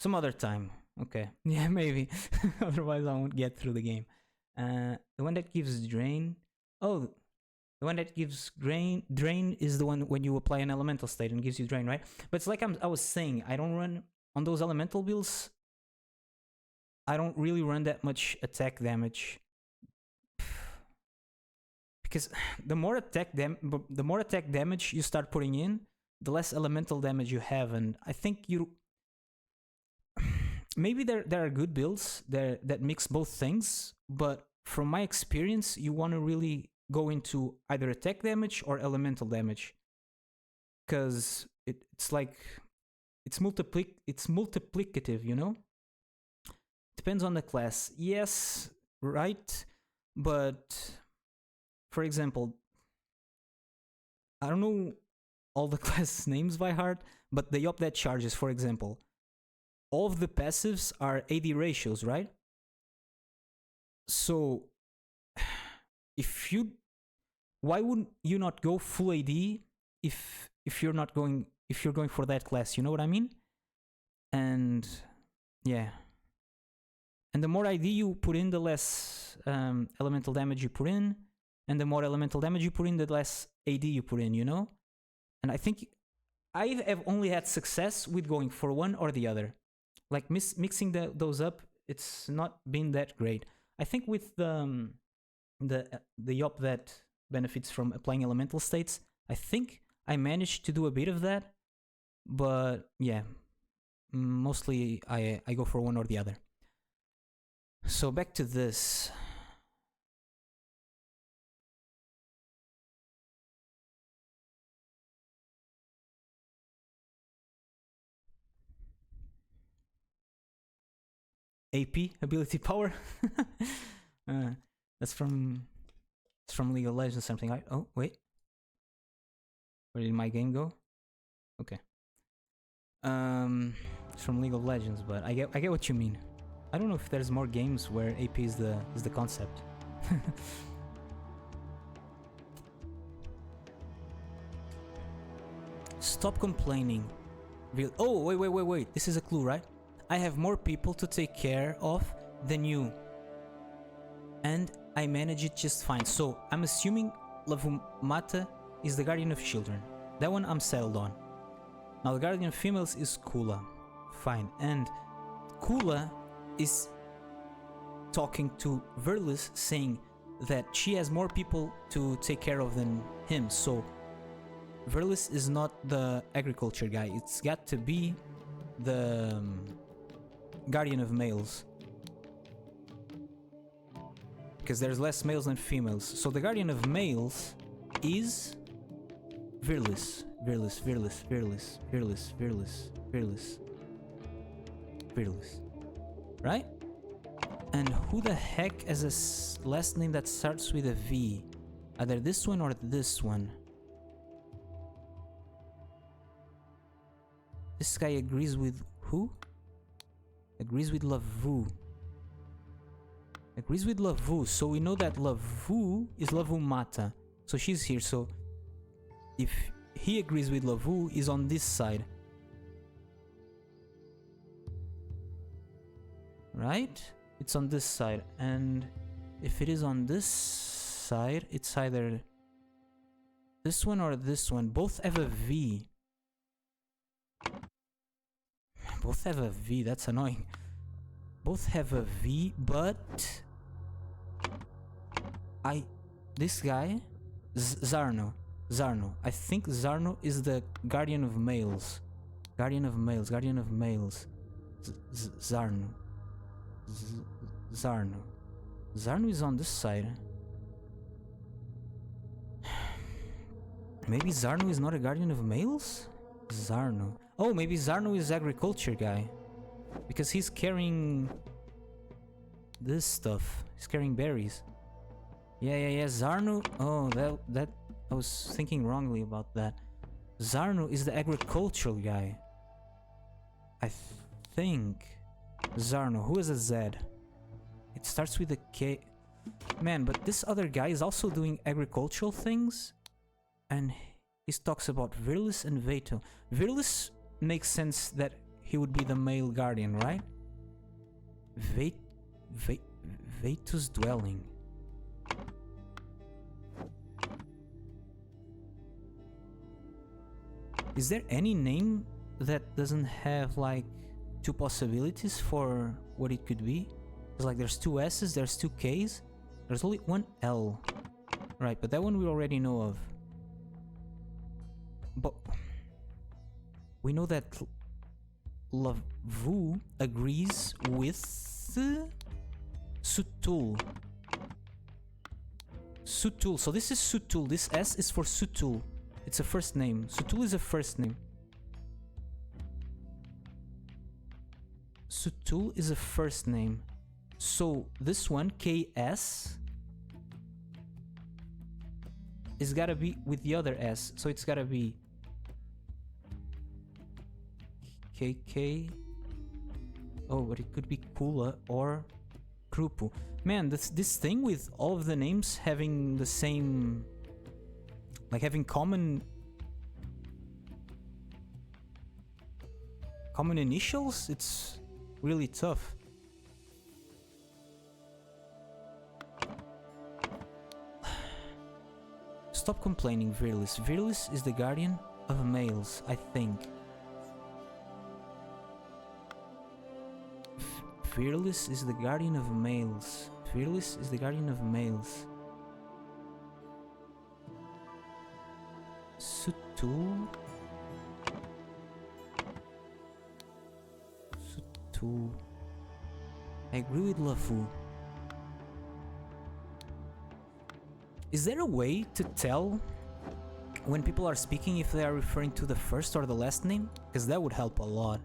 Some other time. Okay. Yeah, maybe. Otherwise I won't get through the game. The one that gives drain. Oh, The one that gives drain is the one when you apply an elemental state and gives you drain, right? But it's like I was saying, I don't run on those elemental builds. I don't really run that much attack damage. Because the more attack damage you start putting in, the less elemental damage you have, and I think you maybe there are good builds there that mix both things, but from my experience, you want to really go into either attack damage or elemental damage, because it's like it's multiplicative, you know. Depends on the class, yes, right, but for example, I don't know all the class names by heart, but the Yop that charges, for example, all of the passives are AD ratios, right? So why wouldn't you not go full AD if you're going for that class, you know what I mean? And yeah. And the more ID you put in, the less elemental damage you put in, and the more elemental damage you put in, the less AD you put in, you know? And I think I have only had success with going for one or the other. Like mixing those up, it's not been that great. I think with the Yop that benefits from applying elemental states, I think I managed to do a bit of that, but yeah, mostly I go for one or the other. So back to this. AP ability power. That's from League of Legends or something. Right? Oh wait, where did my game go? Okay. It's from League of Legends, but I get what you mean. I don't know if there's more games where AP is the concept. Stop complaining. Oh wait. This is a clue, right? I have more people to take care of than you, and I manage it just fine. So I'm assuming Lavumata is the guardian of children. That one I'm settled on. Now the guardian of females is Kula. Fine. And Kula is talking to Verlis, saying that she has more people to take care of than him. So Verlis is not the agriculture guy. It's got to be the guardian of males, because there's less males than females. So the guardian of males is Virlis, right? And who the heck has a last name that starts with a V? Either this one or this one. This guy agrees with who? Agrees with Lavu. Agrees with Lavu. So we know that Lavu is Lavumata. So she's here. So if he agrees with Lavu, he's on this side. Right? It's on this side. And if it is on this side, it's either this one or this one. Both have a V. Both have a V, that's annoying. Both have a V, but this guy, Zarno. I think Zarno is the guardian of males. Guardian of males. Zarno. Zarno is on this side. Maybe Zarno is not a guardian of males? Zarno. Oh, maybe Zarno is agriculture guy, because he's carrying this stuff. He's carrying berries. Yeah. Zarno. Oh, that I was thinking wrongly about that. Zarno is the agricultural guy. I think Zarno. Who is a Z? It starts with a K. Man, but this other guy is also doing agricultural things, and he talks about Virlis and Veto. Virlis makes sense that he would be the male guardian, right? Veto's dwelling. Is there any name that doesn't have like two possibilities for what it could be? It's like there's two S's, there's two K's, there's only one L. Right, but that one we already know of. But we know that Lavu agrees with Sutul. Sutul. So this is Sutul. This S is for Sutul. It's a first name. Sutul is a first name. Sutul is a first name. So this one, KS, is gotta be with the other S. So it's gotta be KK. Oh, but it could be Kula or Krupu. Man, this thing with all of the names having the same, like having common initials, it's really tough. Stop complaining, Virlis. Virlis is the guardian of males, I think. Virlis is the guardian of males. Virlis is the guardian of males. Sutul. Sutul. I agree with Lafu. Is there a way to tell when people are speaking if they are referring to the first or the last name? Because that would help a lot.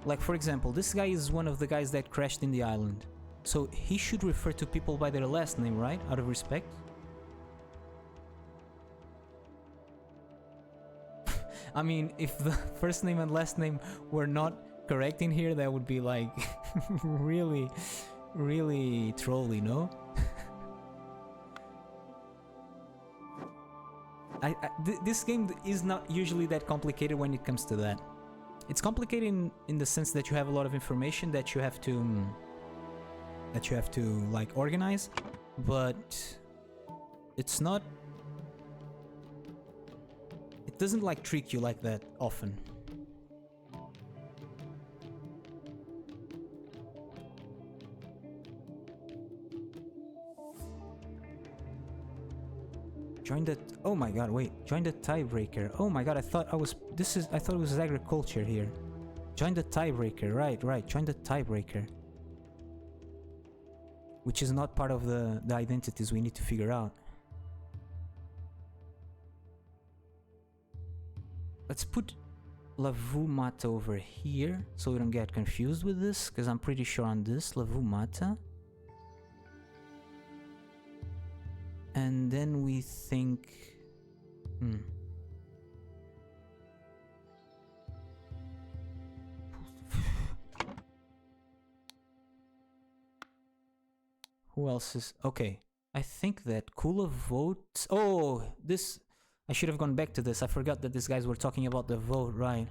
Like, for example, this guy is one of the guys that crashed in the island. So he should refer to people by their last name, right? Out of respect. I mean, if the first name and last name were not correct in here, that would be like really, really trolly, no? This game is not usually that complicated when it comes to that. It's complicated in the sense that you have a lot of information that you have to like organize, but it's not. It doesn't like trick you like that often. Join the. Oh my god! Wait. Join the tiebreaker. Oh my god! I thought I was. I thought it was agriculture here. Join the tiebreaker. Right. Right. Join the tiebreaker. Which is not part of the identities we need to figure out. Let's put Lavu Mata over here so we don't get confused with this, because I'm pretty sure on this Lavu Mata. And then we think... Who else is... Okay, I think that Kula votes... Oh, this... I should have gone back to this. I forgot that these guys were talking about the vote, right?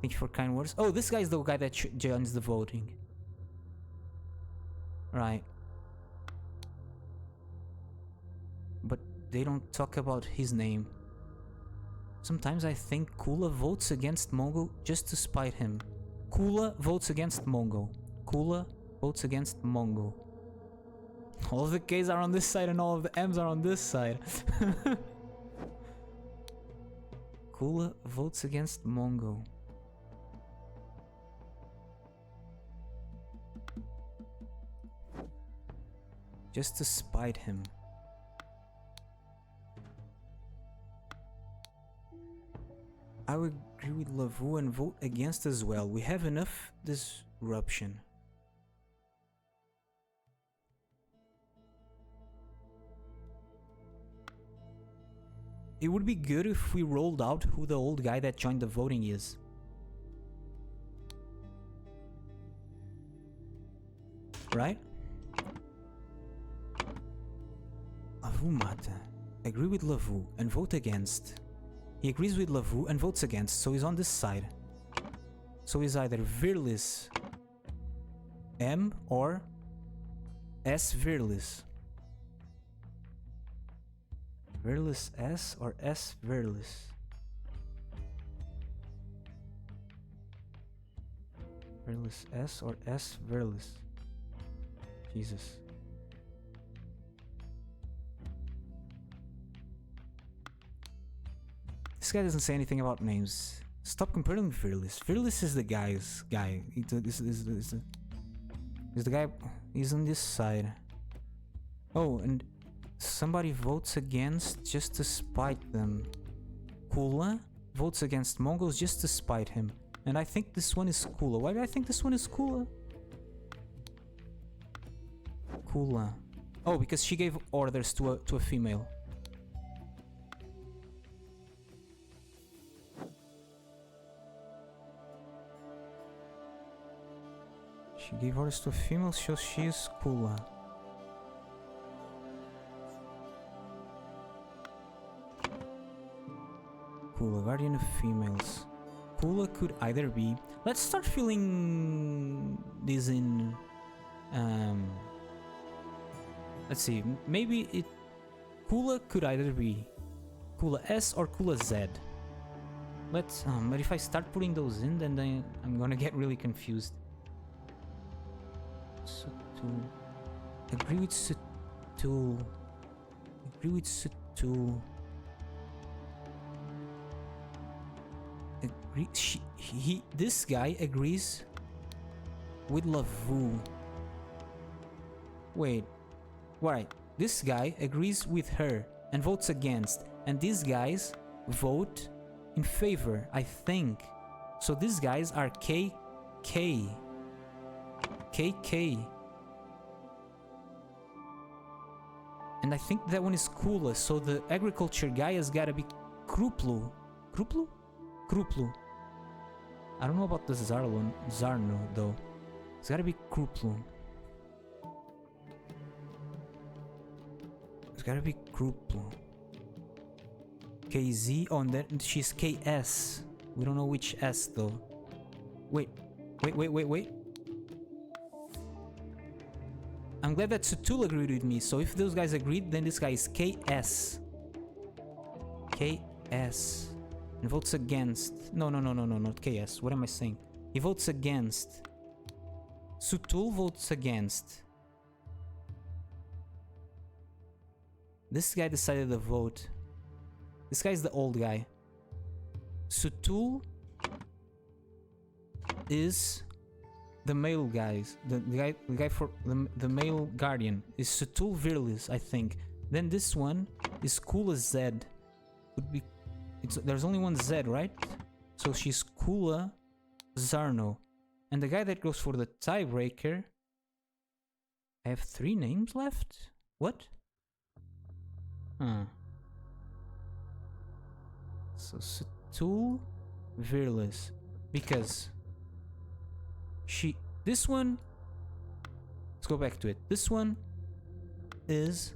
Thank you for kind words. Oh, this guy is the guy that joins the voting. Right. But they don't talk about his name. Sometimes I think Kula votes against Mongo just to spite him. Kula votes against Mongo. Kula votes against Mongo. All of the K's are on this side and all of the M's are on this side. Kula votes against Mongo. Just to spite him. I would agree with Lavu and vote against as well. We have enough disruption. It would be good if we rolled out who the old guy that joined the voting is. Right? Lavu Mata. Agree with Lavu and vote against. He agrees with Lavu and votes against, so he's on this side. So he's either Virlis M or S Virlis. Verlis S or S Verlis? Verlis S or S Verlis? Jesus. This guy doesn't say anything about names. Stop comparing Verlis. Verlis is the guy's guy. Is the guy. He's on this side. Oh, and somebody votes against just to spite them. Kula votes against Mongols just to spite him. And I think this one is Kula. Why do I think this one is Kula? Kula. Oh, because she gave orders to a female. She gave orders to a female, so she is Kula. Kula, guardian of females. Kula could either be... Let's start filling these in... Let's see, maybe it... Kula could either be Kula S or Kula Z. Let's... but if I start putting those in, then I'm gonna get really confused. Sutul. Agree with Sutul. Agree with Sutul. Agree. This guy agrees with Lavu. Wait. Right. This guy agrees with her and votes against. And these guys vote in favor, I think. So these guys are KK. KK. And I think that one is Kula, so the agriculture guy has gotta be Kruplu. Kruplu? Kruplu. I don't know about the Zarno though. It's gotta be Kruplu. It's gotta be Kruplu. KZ, oh, and then she's KS. We don't know which S though. Wait. I'm glad that Sutul agreed with me, so if those guys agreed, then this guy is KS. KS. And votes against. No, not KS. What am I saying? He votes against. Sutul votes against. This guy decided to vote. This guy's the old guy. Sutul is the male guys. The guy for the male guardian is Sutul Virlis, I think. Then this one is Kula Z. Would be. There's only one Z, right? So she's Kula Zarno. And the guy that goes for the tiebreaker... I have 3 names left? What? So Sutul Virlis. Because... This one... Let's go back to it. This one is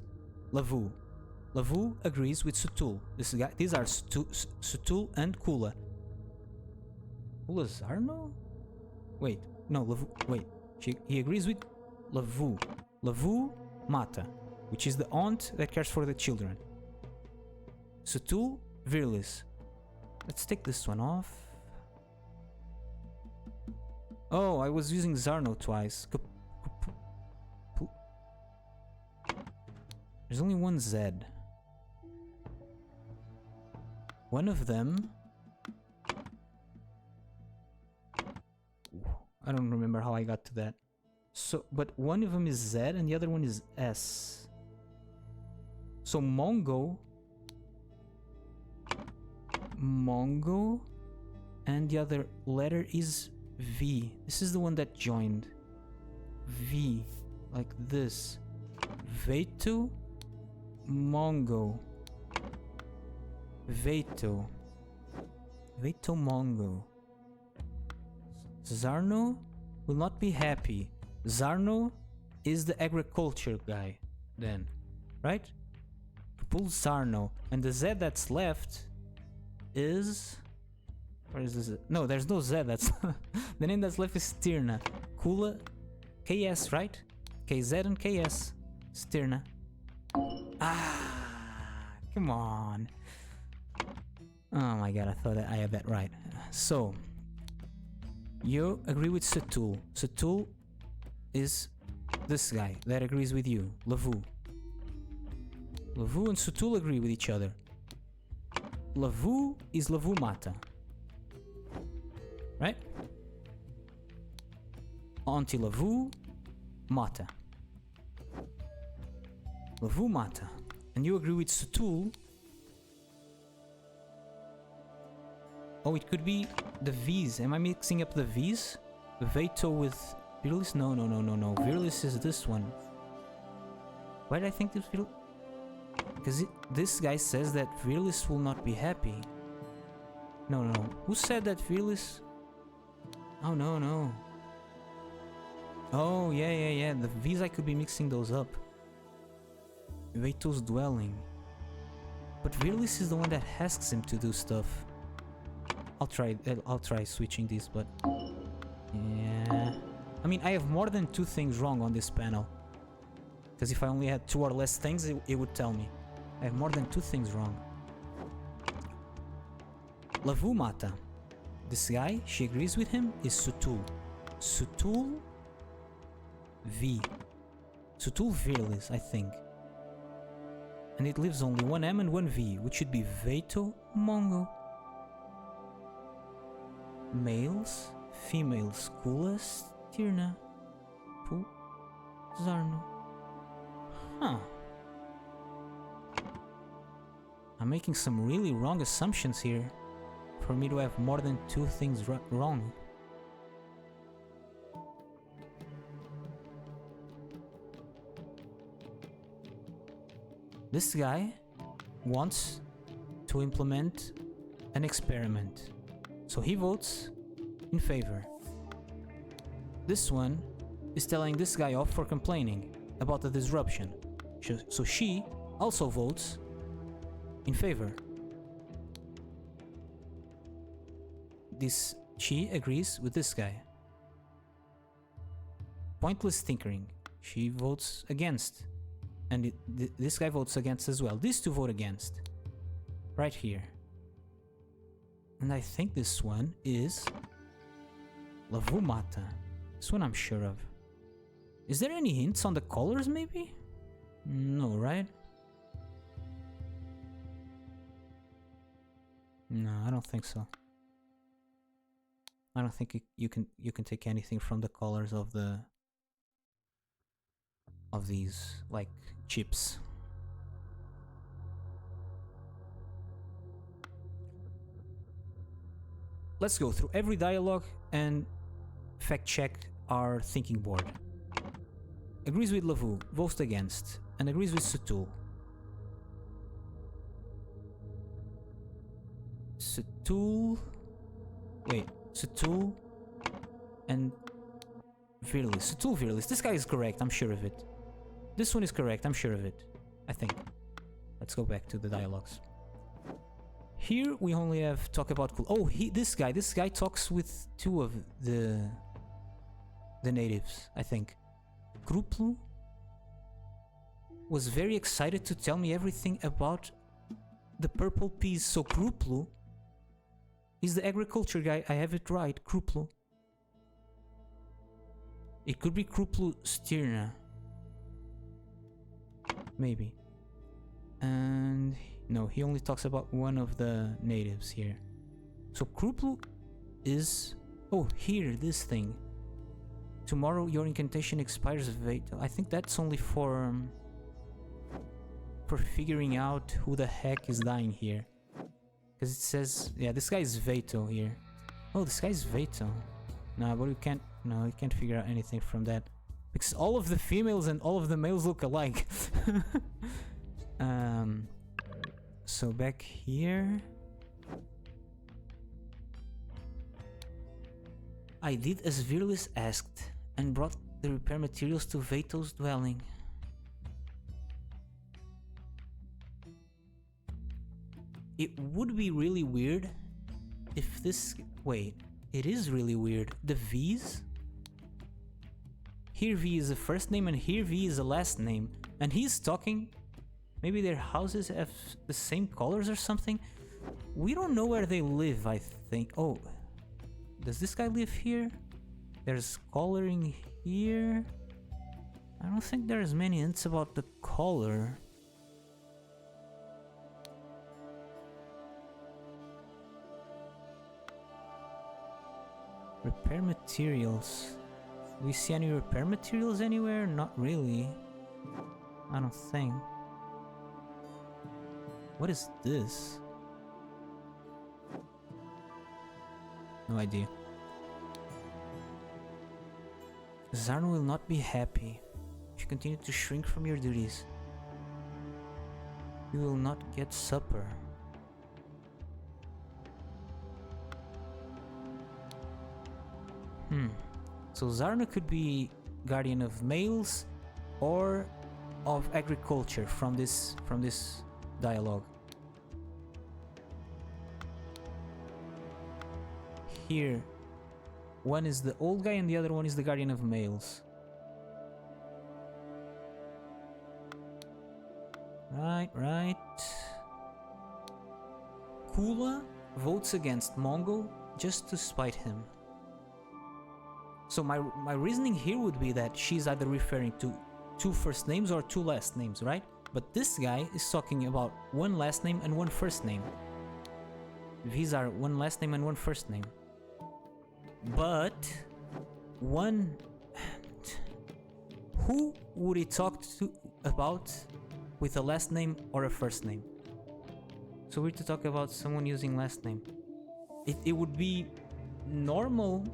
Lavu. Lavu agrees with Sutul. These are Sutul and Kula. Kula Zarno? Wait, no, Lavu. Wait, he agrees with Lavu. Lavu Mata, which is the aunt that cares for the children. Sutul Virlis. Let's take this one off. Oh, I was using Zarno twice. There's only one Z. One of them... I don't remember how I got to that. So, but one of them is Z and the other one is S. So Mongo... and the other letter is V. This is the one that joined. V. Like this. Veto. Mongo. Veto. Veto Mongo. Zarno will not be happy. Zarno is the agriculture guy then. Right? Pull Zarno. And the Z that's left is... Where is this? No, there's no Z. That's the name that's left is Stirna. Kula KS, right? KZ and KS. Stirna. Ah, Come on. Oh my god, I thought that I had that right. So, you agree with Satul. Satul is this guy that agrees with you, Lavu. Lavu and Satul agree with each other. Lavu is Lavu Mata. Right? Auntie Lavu Mata. Lavu Mata. And you agree with Satul. Oh, it could be the V's. Am I mixing up the V's? Veto with Virilis? No. Virilis is this one. Why did I think this Virilis? Because this guy says that Virilis will not be happy. No. Who said that Virilis? Oh, no. Oh, yeah. The V's, I could be mixing those up. Veto's dwelling. But Virilis is the one that asks him to do stuff. I'll try switching these, but yeah. I mean, I have more than 2 things wrong on this panel. Because if I only had 2 or less things, it would tell me. I have more than 2 things wrong. Lavu Mata. This guy, she agrees with him, is Sutul. Sutul V. Sutul Virilis, I think. And it leaves only 1 M and 1 V, which should be Veto Mongo. Males, females, Kula, Stirna, Pu, Zarno. Huh. I'm making some really wrong assumptions here for me to have more than 2 things wrong. This guy wants to implement an experiment. So he votes in favor. This one is telling this guy off for complaining about the disruption. So she also votes in favor. She agrees with this guy. Pointless tinkering. She votes against. And this guy votes against as well. These 2 vote against. Right here. And I think this one is Lavu Mata. This one I'm sure of. Is there any hints on the colors maybe? No, right? No, I don't think so. I don't think you can take anything from the colors of these like chips. Let's go through every dialogue and fact check our thinking board. Agrees with Lavu, votes against, and agrees with Sutul. Sutul and Virilis. Sutul Virilis. This guy is correct, I'm sure of it. This one is correct, I'm sure of it. I think. Let's go back to the dialogues. Here we only have talk about cool. Oh, this guy talks with 2 of the natives, I think. Kruplu was very excited to tell me everything about the purple peas. So Kruplu is the agriculture guy. I have it right, Kruplu. It could be Kruplu Stirna. Maybe. And no, he only talks about 1 of the natives here. So Kruplu is... Oh, here, this thing. Tomorrow your incantation expires Veto. I think that's only for figuring out who the heck is dying here. Because it says... Yeah, this guy is Veto here. Oh, this guy is Veto. Nah, but we can't... No, we can't figure out anything from that. Because all of the females and all of the males look alike. So back here... I did as Virilis asked, and brought the repair materials to Veto's dwelling. It would be really weird if this... Wait, it is really weird. The V's? Here V is a first name and here V is a last name. And he's talking Maybe their houses have the same colors or something. We don't know where they live, I think. Oh, does this guy live here? There's coloring here. I don't think there's many hints about the color. Repair materials. Do we see any repair materials anywhere? Not really. I don't think. What is this? No idea. Zarn will not be happy if you continue to shrink from your duties. You will not get supper. So Zarna could be guardian of males or of agriculture from this dialogue. Here, one is the old guy and the other one is the guardian of males. Right. Kula votes against Mongo just to spite him. So my reasoning here would be that she's either referring to two first names or two last names, right? But this guy is talking about one last name and one first name. These are one last name and one first name. But one... Who would he talk to about with a last name or a first name? So we're to talk about someone using last name. It would be normal...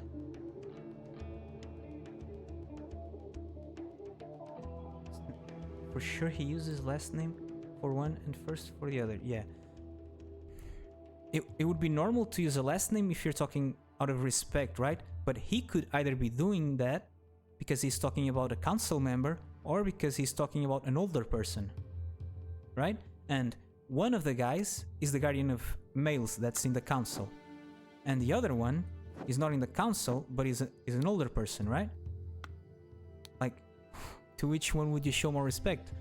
For sure he uses last name for one and first for the other, yeah. It would be normal to use a last name if you're talking out of respect, right? But he could either be doing that because he's talking about a council member or because he's talking about an older person, right? And one of the guys is the guardian of males that's in the council. And the other one is not in the council, but is an older person, right? Like, to which one would you show more respect?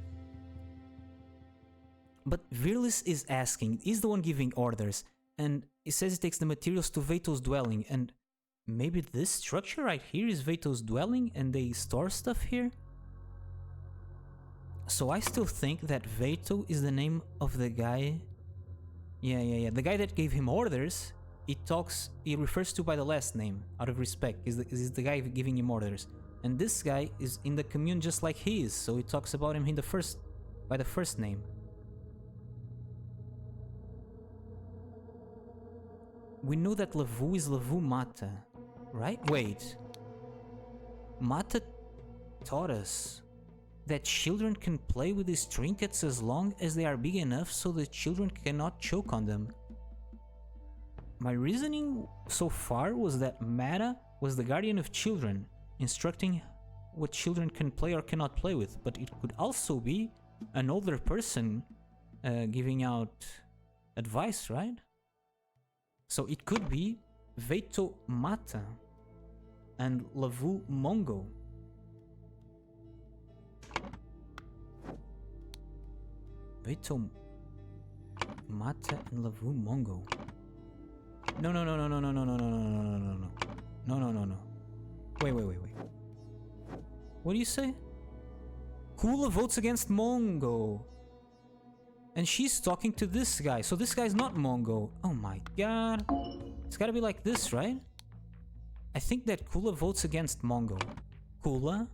But Virlis is asking, he's the one giving orders, and he says he takes the materials to Veto's dwelling, and maybe this structure right here is Veto's dwelling and they store stuff here? So I still think that Veto is the name of the guy... Yeah. The guy that gave him orders, he refers to by the last name, out of respect. He's the guy giving him orders. And this guy is in the commune just like he is, so he talks about him by the first name. We know that Lavu is Lavu Mata, right? Wait. Mata taught us that children can play with these trinkets as long as they are big enough so the children cannot choke on them. My reasoning so far was that Mata was the guardian of children, instructing what children can play or cannot play with, but it could also be an older person giving out advice, right? So it could be Veto Mata and Lavu Mongo. Veto Mata and Lavu Mongo. No. Wait. What do you say? Kula votes against Mongo. And she's talking to this guy. So this guy's not Mongo. Oh my god. It's gotta be like this, right? I think that Kula votes against Mongo. Kula,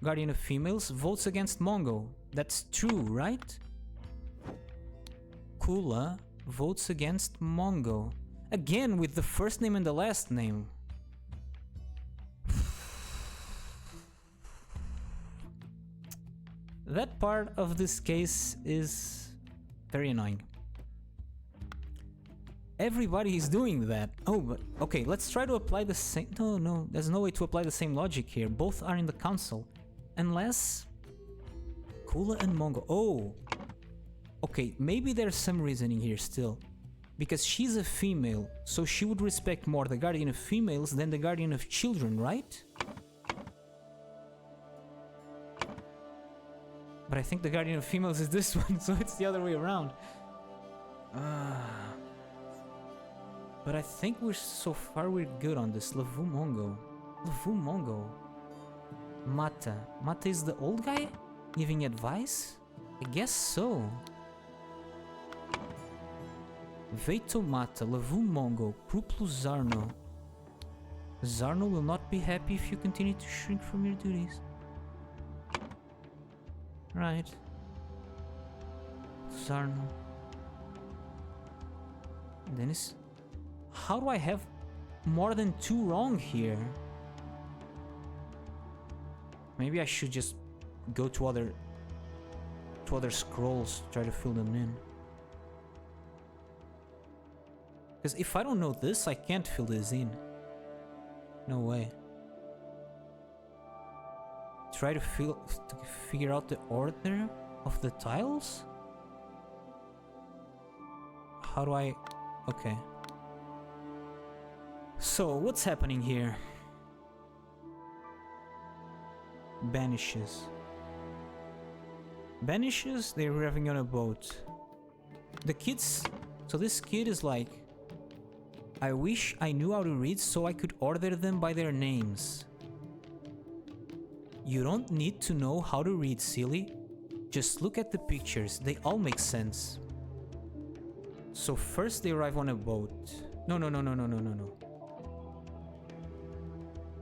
guardian of females, votes against Mongo. That's true, right? Kula votes against Mongo. Again, with the first name and the last name. That part of this case is very annoying. Everybody is doing that. Oh, but okay, let's try to apply the same... No, there's no way to apply the same logic here. Both are in the council. Unless... Kula and Mongo. Oh! Okay, maybe there's some reasoning here still. Because she's a female, so she would respect more the guardian of females than the guardian of children, right? But I think the Guardian of Females is this one, so it's the other way around. But I think so far we're good on this. Lavumongo. Lavumongo. Mata. Mata is the old guy? Giving advice? I guess so. Veito Mata. Lavumongo. Pruplu Zarno. Zarno will not be happy if you continue to shrink from your duties. Right. Zarno. Dennis. How do I have more than 2 wrong here? Maybe I should just go to other scrolls, try to fill them in. Because if I don't know this, I can't fill this in. No way. Try to figure out the order of the tiles? How do I... Okay. So, what's happening here? Banishes. Banishes, they're arriving on a boat. The kids... So this kid is like... I wish I knew how to read so I could order them by their names. You don't need to know how to read, silly. Just look at the pictures, they all make sense. So first they arrive on a boat. No.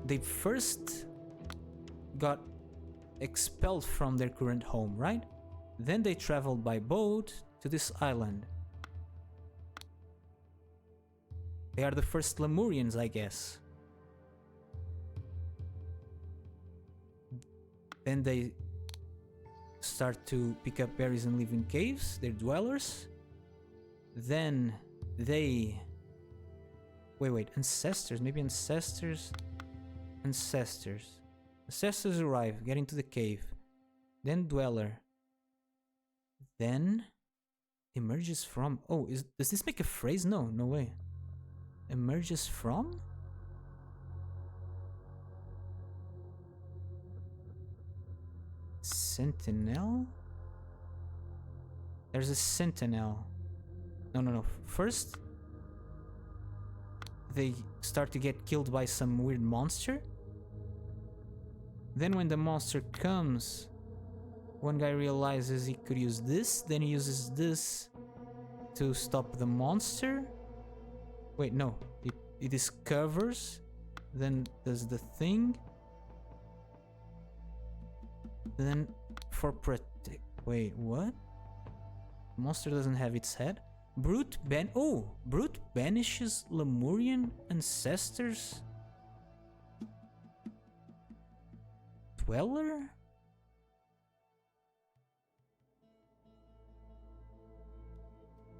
They first got expelled from their current home, right? Then they traveled by boat to this island. They are the first Lemurians, I guess. Then they start to pick up berries and live in caves. They're dwellers. Then they... Wait, ancestors. Maybe ancestors. Ancestors arrive, get into the cave. Then dweller. Then emerges from... Oh, does this make a phrase? No way. Emerges from? Sentinel? There's a sentinel. No. First, they start to get killed by some weird monster. Then when the monster comes, one guy realizes he could use this, then he uses this to stop the monster. Wait, no. He discovers, then does the thing. Then for protect... Wait, what? Monster doesn't have its head. Brute banishes Lemurian ancestors? Dweller?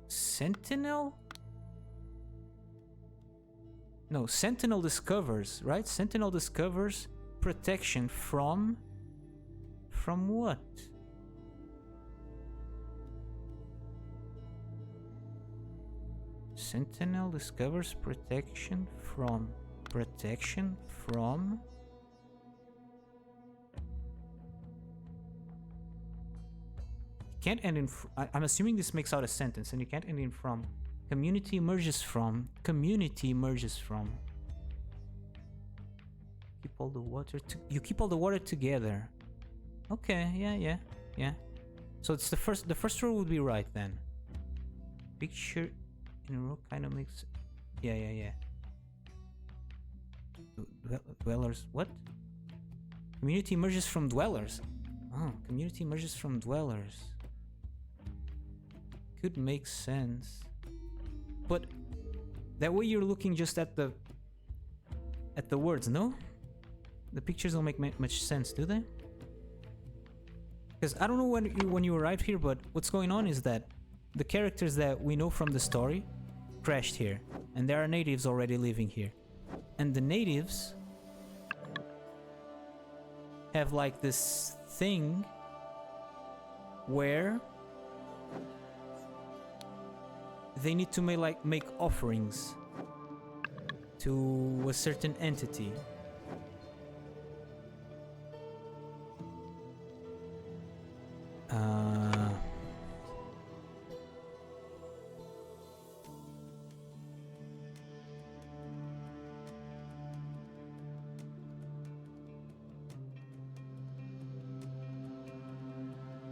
Sentinel? No, Sentinel discovers, right? Sentinel discovers protection from... From what? Sentinel discovers protection from... Protection from... Can't end in... I'm assuming this makes out a sentence and you can't end in from. Community emerges from. Community emerges from. Keep all the water... You keep all the water together. Okay, yeah. So it's the first row would be right then. Picture in a row kind of makes... Yeah. Dwellers... What? Community emerges from dwellers. Oh, community emerges from dwellers. Could make sense. But that way you're looking just at the words, no? The pictures don't make much sense, do they? Because I don't know when you arrived here, but what's going on is that the characters that we know from the story crashed here, and there are natives already living here. And the natives have like this thing where they need to make offerings to a certain entity. Uh...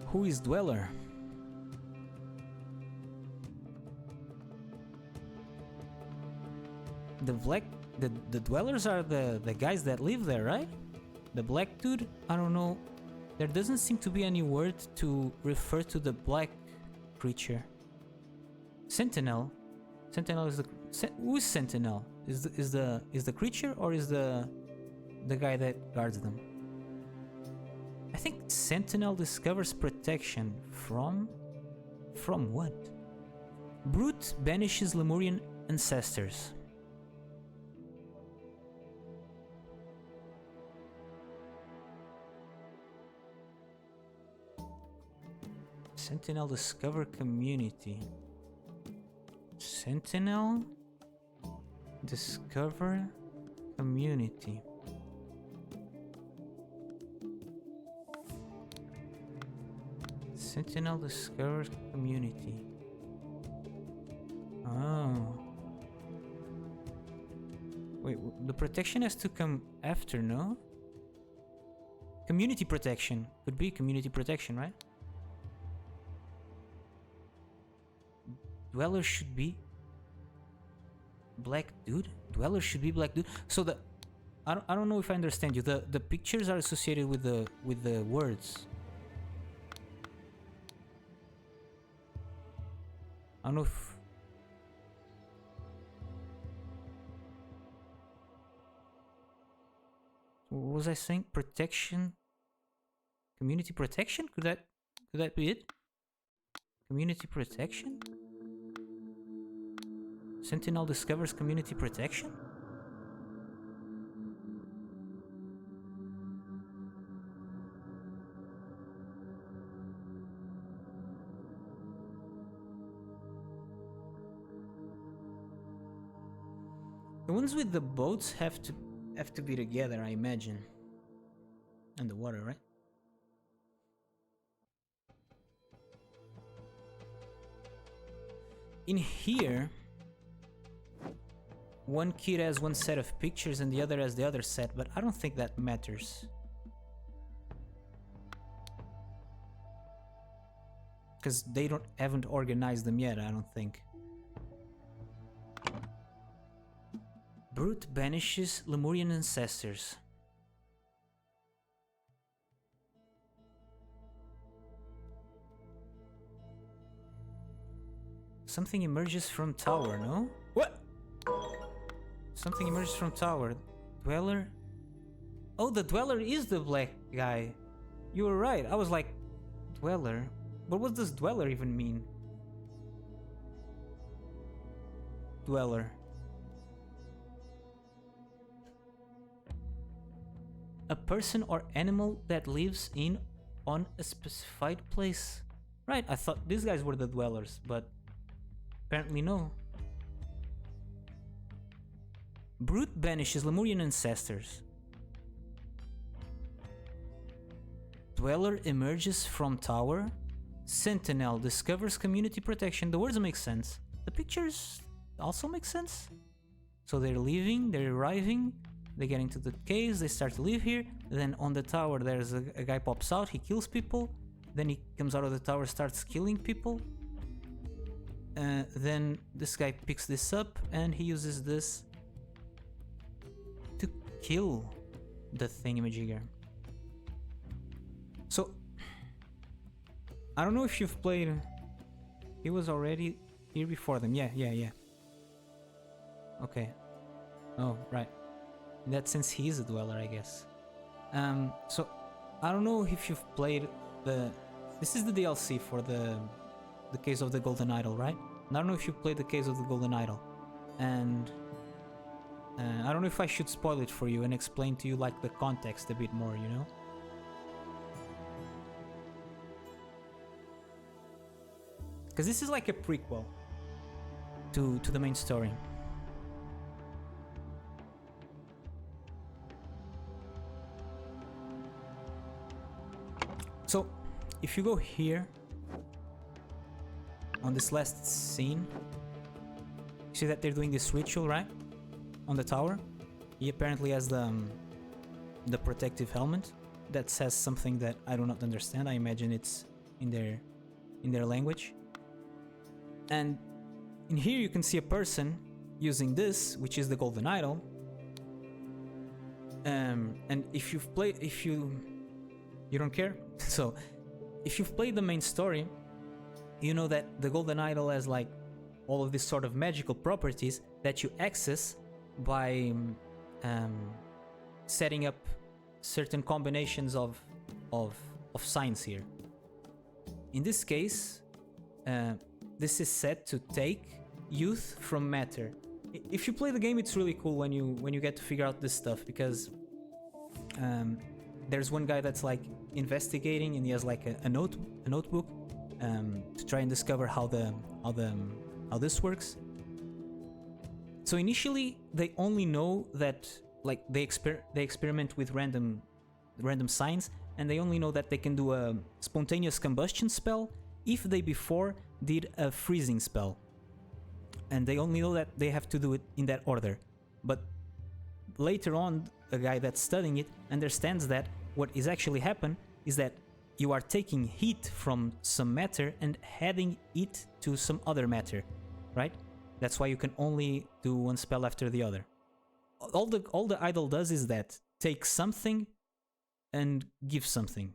Who is Dweller? The Dwellers are the guys that live there, right? The black dude? I don't know. There doesn't seem to be any word to refer to the black creature. Sentinel. Sentinel is the who is Sentinel? Is the creature or is the guy that guards them? I think Sentinel discovers protection from what? Brute banishes Lemurian ancestors. Sentinel discover community. Sentinel discover community. Sentinel discovers community. Oh. Wait, the protection has to come after, no? Community protection. Could be community protection, right? Dweller should be black dude. Dweller should be black dude. So I don't know if I understand you. The pictures are associated with the words. I don't know if what was I saying? Protection, community protection. Could that be it? Community protection. Sentinel discovers community protection? The ones with the boats have to be together, I imagine. And the water, right? In here, one kid has one set of pictures and the other has the other set, but I don't think that matters. Because they haven't organized them yet, I don't think. Brute banishes Lemurian ancestors. Something emerges from tower, no? What? Something emerges from tower. Dweller? Oh, the Dweller is the black guy. You were right. I was like, Dweller? But what does Dweller even mean? Dweller. A person or animal that lives on a specified place. Right, I thought these guys were the Dwellers, but apparently no. Brute banishes Lemurian ancestors. Dweller emerges from tower. Sentinel discovers community protection. The words make sense. The pictures also make sense. So they're leaving, they're arriving, they get into the caves, they start to live here. Then on the tower there's a guy pops out, he kills people. Then he comes out of the tower, starts killing people. Then this guy picks this up and he uses this to kill the thingamajigger. So I don't know if you've played. He was already here before them. Yeah. Okay. Oh, right. In that sense, he is a Dweller, I guess. So I don't know if you've played the. This is the DLC for the Case of the Golden Idol, right? And I don't know if you played the Case of the Golden Idol, and I don't know if I should spoil it for you and explain to you like the context a bit more, you know? Because this is like a prequel to the main story. So if you go here on this last scene, you see that they're doing this ritual, right? On the tower. He apparently has the protective helmet that says something that I do not understand. I imagine it's in their language. And in here you can see a person using this, which is the golden idol. And if you don't care. So if you've played the main story, you know that the golden idol has like all of these sort of magical properties that you access by setting up certain combinations of signs here. In this case, this is set to take youth from matter. If you play the game, it's really cool when you get to figure out this stuff, because there's one guy that's like investigating, and he has like a notebook to try and discover how this works. So initially, they only know that like they experiment with random signs, and they only know that they can do a spontaneous combustion spell if they before did a freezing spell. And they only know that they have to do it in that order. But later on, a guy that's studying it understands that what is actually happening is that you are taking heat from some matter and adding it to some other matter, right? That's why you can only do one spell after the other. All the idol does is that take something and give something.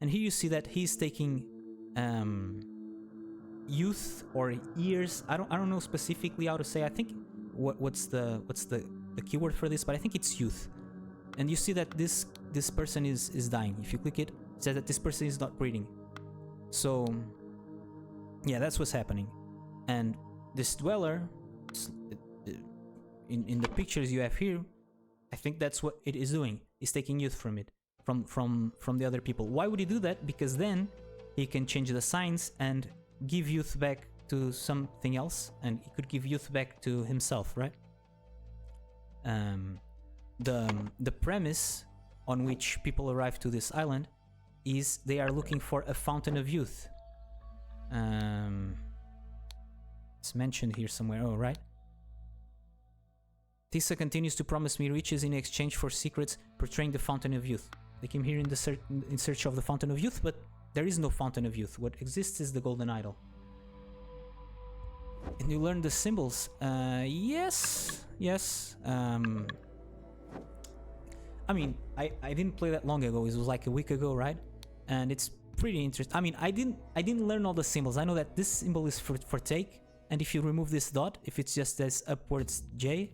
And here you see that he's taking youth or years. I don't know specifically how to say. I think what's the keyword for this, but I think it's youth. And you see that this person is dying. If you click it, it says that this person is not breathing. So yeah, that's what's happening. And this dweller, in the pictures you have here, I think that's what it is doing. It's taking youth from it, from the other people. Why would he do that? Because then he can change the signs and give youth back to something else, and he could give youth back to himself, right? The premise on which people arrive to this island is they are looking for a fountain of youth. It's mentioned here somewhere. Oh, right. Tissa continues to promise me riches in exchange for secrets portraying the fountain of youth. They came here in search of the fountain of youth, but there is no fountain of youth. What exists is the golden idol. And you learn the symbols. Yes. I mean, I didn't play that long ago. It was like a week ago, right? And it's pretty interesting. I mean, I didn't learn all the symbols. I know that this symbol is for take, and if you remove this dot, if it's just this upwards J,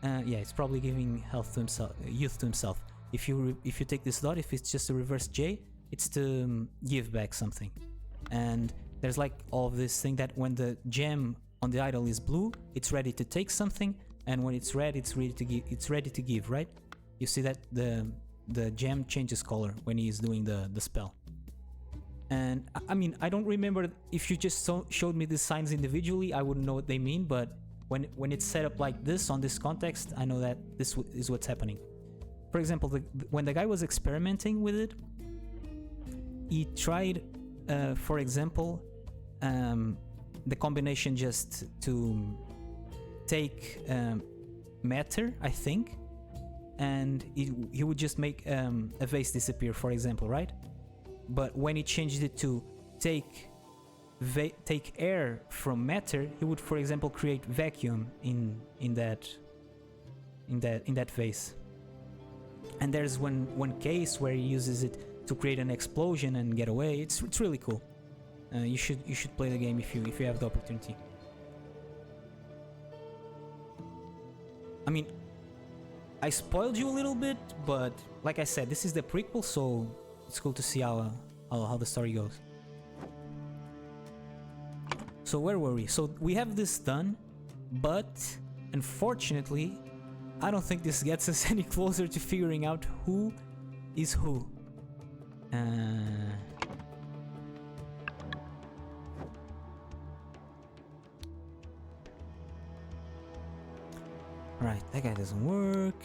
yeah, it's probably giving health to himself, youth to himself. If you take this dot, if it's just a reverse J, it's to give back something. And there's like all of this thing that when the gem on the idol is blue, it's ready to take something, and when it's red, it's ready to give. It's ready to give, right? You see that the gem changes color when he's doing the spell. And I mean, I don't remember if you just showed me the signs individually, I wouldn't know what they mean, but when it's set up like this on this context, I know that this is what's happening. For example, when the guy was experimenting with it, he tried, for example, the combination just to take matter, I think, and he would just make a vase disappear, for example, right? But when he changed it to take air from matter, he would, for example, create vacuum in that vase. And there's one case where he uses it to create an explosion and get away. It's really cool. You should play the game if you have the opportunity. I mean, I spoiled you a little bit, but like I said, this is the prequel, so it's cool to see how the story goes. So where were we? So we have this done, but unfortunately, I don't think this gets us any closer to figuring out who is who. Right, that guy doesn't work.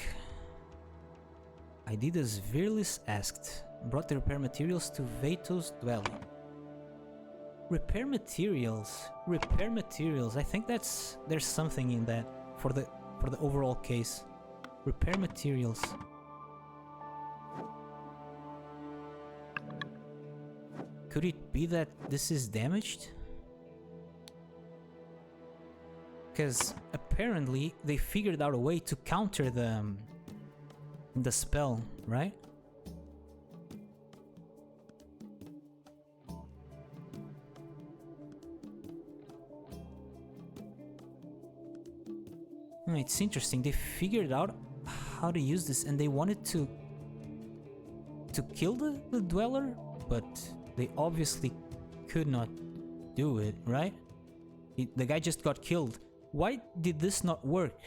I did as Virlis asked. Brought the repair materials to Veto's dwelling. Repair materials. Repair materials. I think there's something in that for the overall case. Repair materials. Could it be that this is damaged? Because apparently they figured out a way to counter the spell, right? It's interesting. They figured out how to use this, and they wanted to kill the dweller, but they obviously could not do it, right? The guy just got killed. Why did this not work?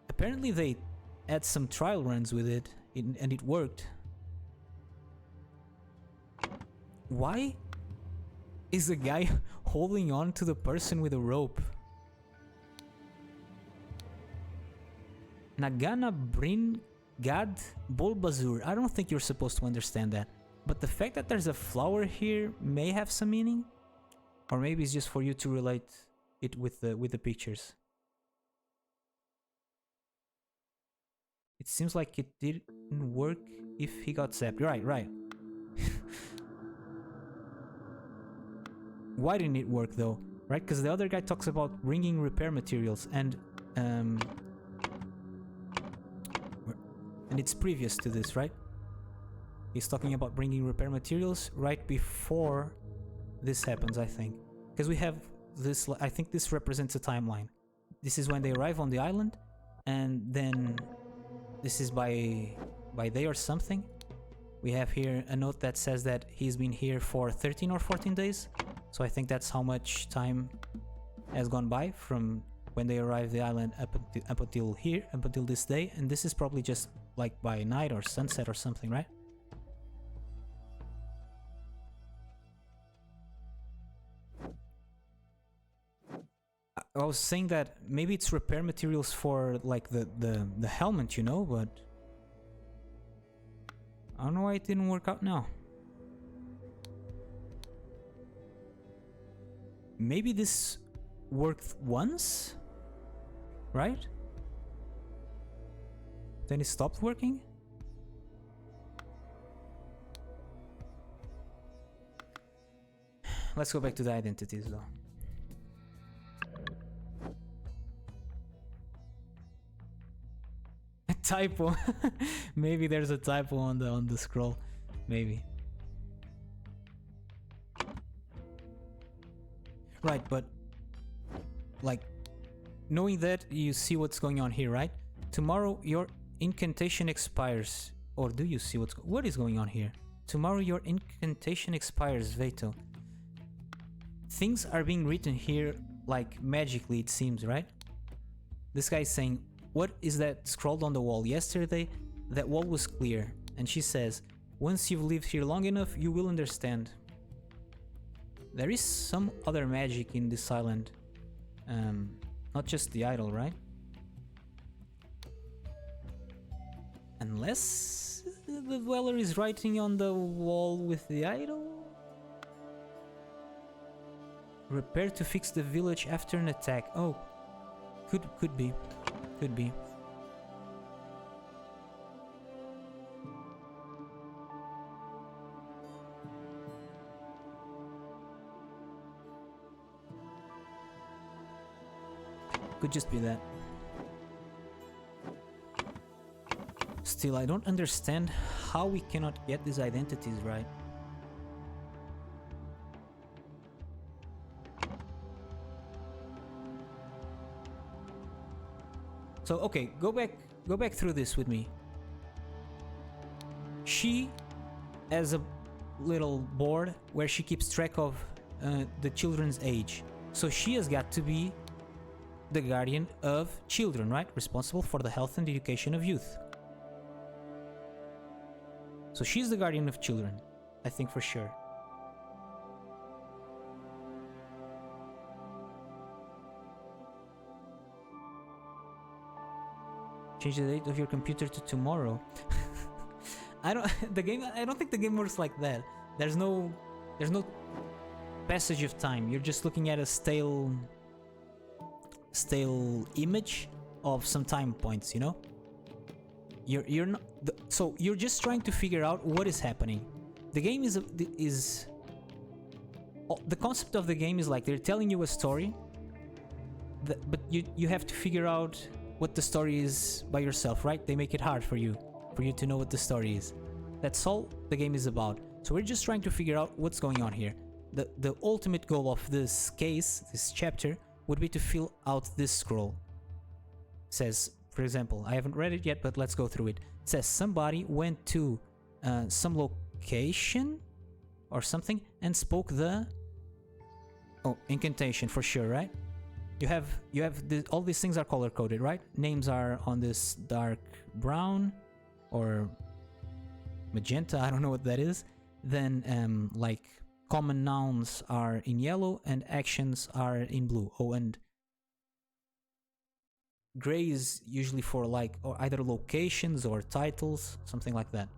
Apparently they had some trial runs with it, and it worked. Why is the guy holding on to the person with a rope? Nagana Brin Gad Bolbazur. I don't think you're supposed to understand that. But the fact that there's a flower here may have some meaning. Or maybe it's just for you to relate it with the pictures. It seems like it didn't work if he got zapped. Right. Why didn't it work though? Right? Because the other guy talks about bringing repair materials and it's previous to this, right? He's talking about bringing repair materials right before this happens, I think. Because we have this, I think this represents a timeline. This is when they arrive on the island, and then this is by day or something. We have here a note that says that he's been here for 13 or 14 days. So I think that's how much time has gone by from when they arrived the island up until here, up until this day. And this is probably just like by night or sunset or something, right? I was saying that maybe it's repair materials for like the helmet, you know, but I don't know why it didn't work out now. Maybe this worked once, right? Then it stopped working? Let's go back to the identities though. A typo. Maybe there's a typo on the scroll. Maybe. Right, but like knowing that, you see what's going on here, right? Tomorrow your incantation expires. Or do you see what is going on here? Tomorrow your incantation expires, Veto. Things are being written here like magically, it seems, right? This guy is saying, what is that scrawled on the wall? Yesterday, that wall was clear. And she says, once you've lived here long enough, you will understand. There is some other magic in this island. Not just the idol, right? Unless the dweller is writing on the wall with the idol? Repair to fix the village after an attack. Oh, could be. Could be. Could just be that. Still, I don't understand how we cannot get these identities right. So, okay, go back through this with me. She has a little board where she keeps track of the children's age. So she has got to be the guardian of children, right? Responsible for the health and education of youth. So she's the guardian of children, I think for sure. Change the date of your computer to tomorrow. I don't the game. I don't think the game works like that. There's no passage of time. You're just looking at a stale image of some time points. You know. You're not. So you're just trying to figure out what is happening. The game is the concept of the game is like they're telling you a story, but you have to figure out what the story is by yourself, right? They make it hard for you to know what the story is. That's all the game is about. So we're just trying to figure out what's going on here. The ultimate goal of this case, this chapter, would be to fill out this scroll. It says, for example, I haven't read it yet, but let's go through it. It says somebody went to some location or something and spoke the incantation for sure, right? You have all these things are color coded, right? Names are on this dark brown or magenta, I don't know what that is. Then like common nouns are in yellow and actions are in blue. Oh, and gray is usually for like or either locations or titles, something like that.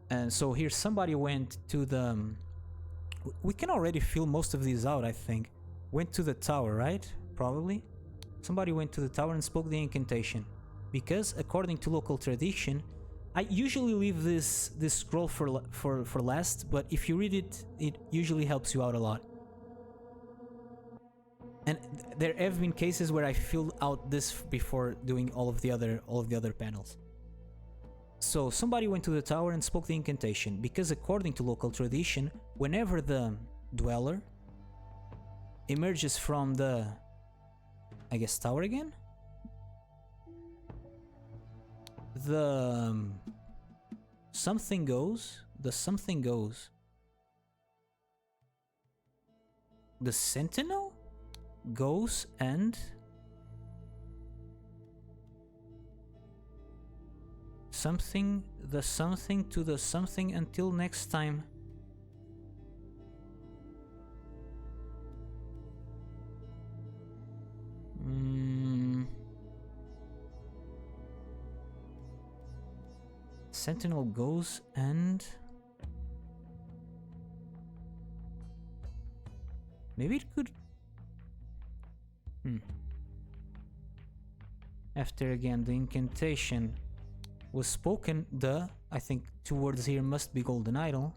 And so here somebody went to the we can already fill most of these out, I think. Went to the tower, right? Probably. Somebody went to the tower and spoke the incantation. Because according to local tradition, I usually leave this scroll for last, but if you read it, it usually helps you out a lot. And there have been cases where I filled out this before doing all of the other panels. So somebody went to the tower and spoke the incantation, because according to local tradition, whenever the dweller emerges from the, I guess, tower again, the something goes, the sentinel goes and the something to the something until next time. Sentinel goes and maybe it could after again the incantation was spoken, I think two words here must be golden idol,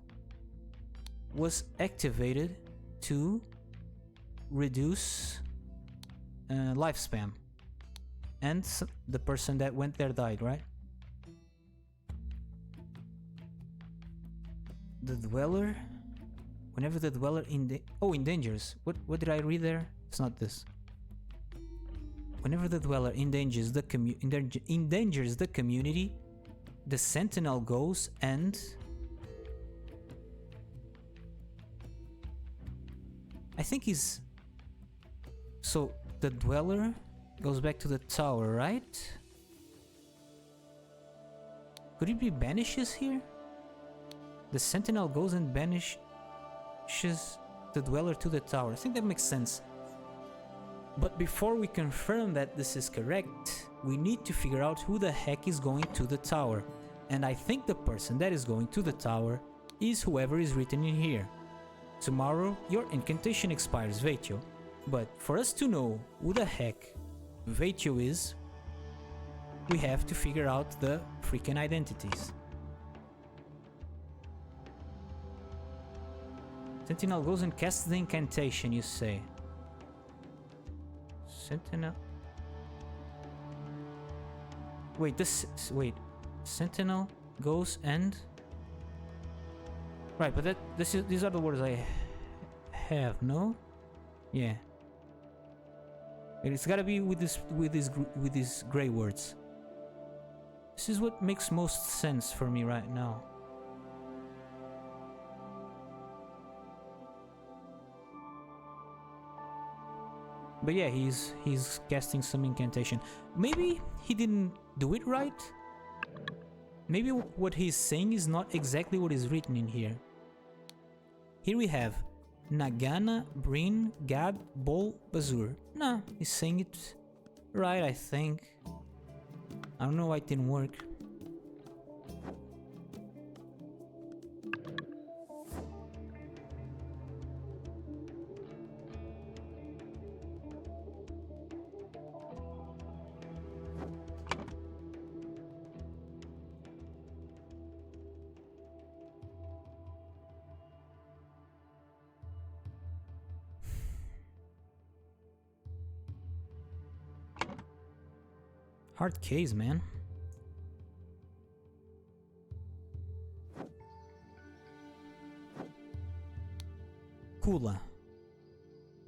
was activated to reduce lifespan, and the person that went there died, right? The dweller, whenever the dweller endangers. What did I read there? It's not this. Whenever the dweller endangers the community, the sentinel goes and I think he's so the dweller goes back to the tower, right? Could it be banishes here? The sentinel goes and banishes the dweller to the tower. I think that makes sense. But before we confirm that this is correct, we need to figure out who the heck is going to the tower. And I think the person that is going to the tower is whoever is written in here. Tomorrow, your incantation expires, Vatio. But for us to know who the heck Vatio is, we have to figure out the freaking identities. Sentinel goes and casts the incantation, you say. Sentinel. Wait, Sentinel goes and. Right, but these are the words I have, no? Yeah. It's gotta be with these gray words. This is what makes most sense for me right now. But yeah, he's casting some incantation. Maybe he didn't do it right. Maybe what he's saying is not exactly what is written in here. Here we have Nagana, Brin, Gad, Bol, Bazur. Nah, he's saying it right, I think. I don't know why it didn't work. Hard case, man. Kula,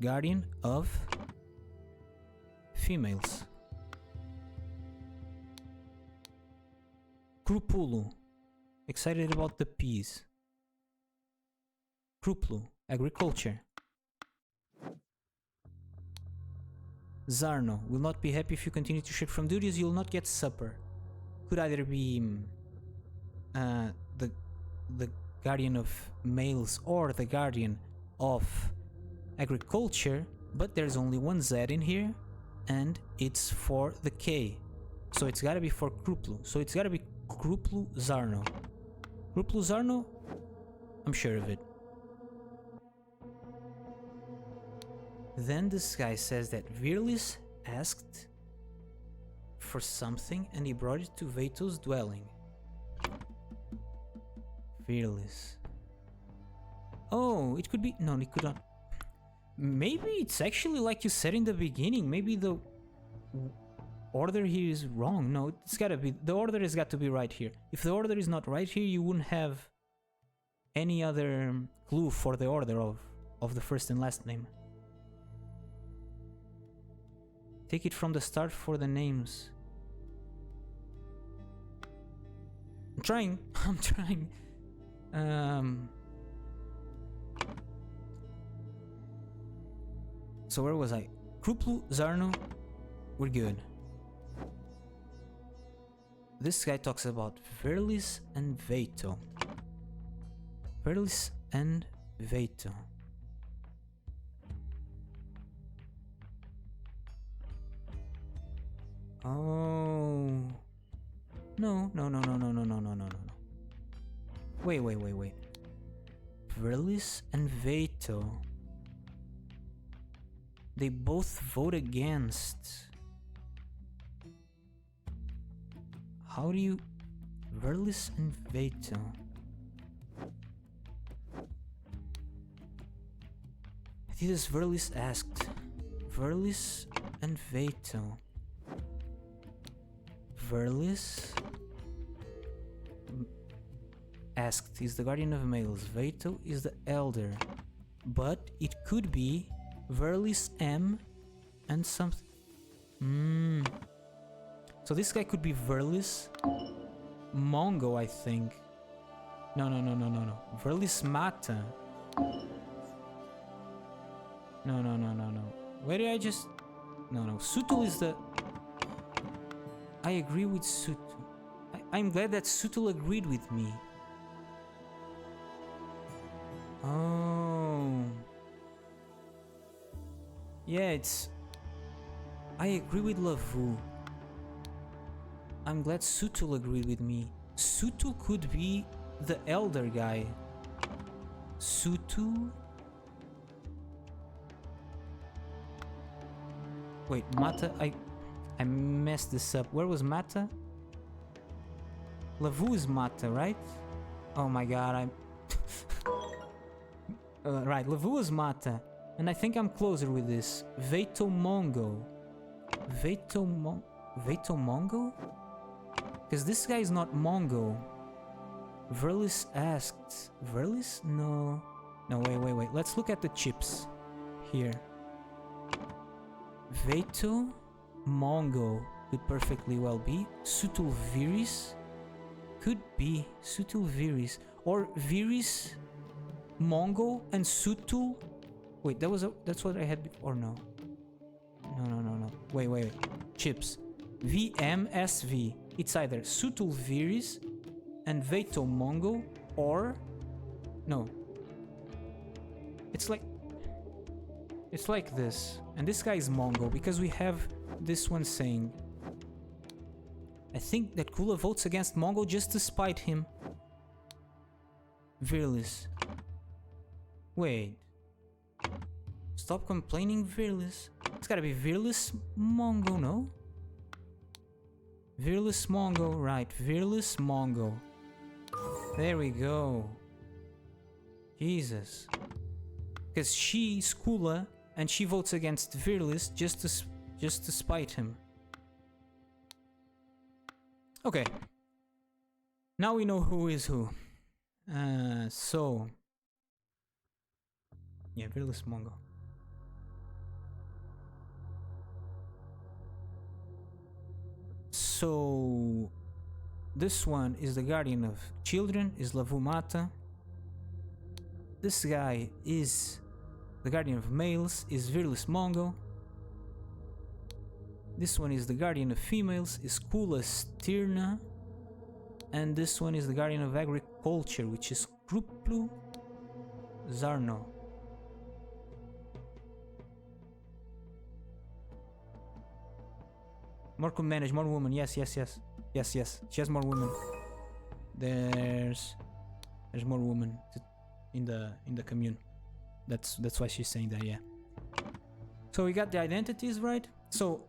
guardian of females. Krupulu, excited about the peas. Kruplu, agriculture. Zarno, will not be happy if you continue to shift from duties, you'll not get supper. Could either be the guardian of males or the guardian of agriculture, but there's only one Z in here, and it's for the K. So it's gotta be for Kruplu. So it's gotta be Kruplu Zarno. Kruplu Zarno? I'm sure of it. Then this guy says that Virlis asked for something and he brought it to Veto's dwelling. Virlis. Oh, it could be... No, it could not. Maybe it's actually like you said in the beginning. Maybe the order here is wrong. No, it's gotta be... The order has got to be right here. If the order is not right here, you wouldn't have any other clue for the order of the first and last name. Take it from the start for the names. I'm trying. I'm trying. So where was I? Kruplu, Zarno, we're good. This guy talks about Virlis and Veto. Virlis and Veto. Oh. No. Wait. Virlis and Veto. They both vote against. How do you... Virlis and Veto. This Virlis asked. Virlis and Veto. Virlis asked, is the guardian of males. Veto is the elder. But it could be Virlis M and something. So this guy could be Virlis Mongo, I think. No. Virlis Mata. No. Where did I just... No. Sutul is the... I agree with Sutul. I'm glad that Sutul agreed with me. Oh. Yeah, it's... I agree with Lavu. I'm glad Sutul agreed with me. Sutul could be the elder guy. Sutul... Wait, Mata... I messed this up. Where was Mata? Lavu is Mata, right? Oh my god, I'm... right, Lavu is Mata. And I think I'm closer with this. Veto Mongo. Veto Mongo? Because this guy is not Mongo. Virlis asked... Virlis? No. No, wait. Let's look at the chips. Here. Veto Mongo could perfectly well be. Sutul Viris could be Sutul Viris. Or Viris Mongo and Sutul. Wait, that's what I had before. No. No. Wait. Chips. VMSV. It's either Sutul Viris and Veto Mongo or... No. It's like this. And this guy is Mongo because we have this one saying... I think that Kula votes against Mongo just to spite him. Virlis. Wait. Stop complaining, Virlis. It's gotta be Virlis Mongo, no? Virlis Mongo, right. Virlis Mongo. There we go. Jesus. Because she's Kula and she votes against Virlis just to spite him. Okay. Now we know who is who. So... Yeah, Fearless Mongo. So... This one is the guardian of children, is Lavumata. This guy is the guardian of males, is Virlis Mongo. This one is the guardian of females, is Kula Stirna. And this one is the guardian of agriculture, which is Kruplu Zarno. More can manage, more women, yes. She has more women. There's more women in the commune. That's why she's saying that, yeah. So we got the identities right. So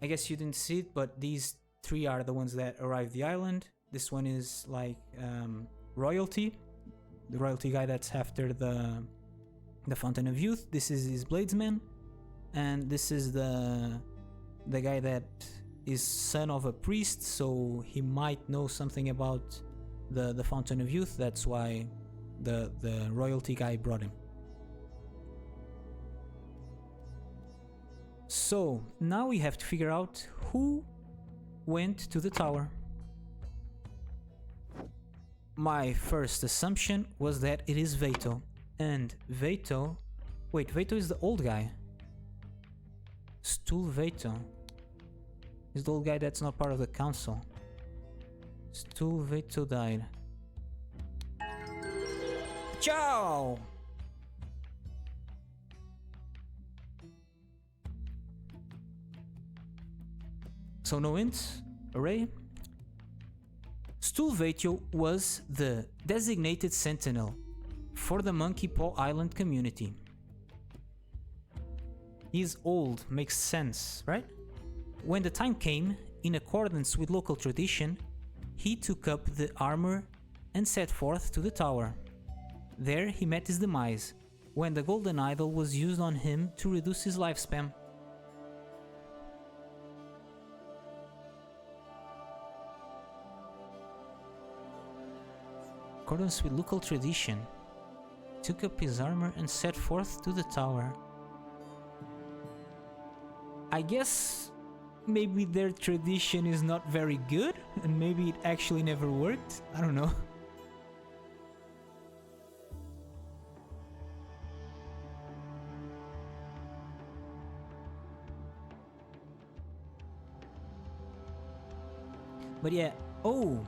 I guess you didn't see it, but these three are the ones that arrived the island. This one is like royalty, the royalty guy that's after the Fountain of Youth. This is his bladesman, and this is the guy that is son of a priest, so he might know something about the Fountain of Youth. That's why the royalty guy brought him. So now we have to figure out who went to the tower. My first assumption was that it is Veto. And Veto... Wait, Veto is the old guy. Stul Veto is the old guy that's not part of the council. Stul Veto died. Ciao! So no int, array. Stulvetio was the designated sentinel for the Monkey Paw Island community. He's old, makes sense, right? When the time came, in accordance with local tradition, he took up the armor and set forth to the tower. There he met his demise, when the golden idol was used on him to reduce his lifespan. In accordance with local tradition, took up his armor and set forth to the tower. I guess maybe their tradition is not very good, and maybe it actually never worked. I don't know. But yeah, oh!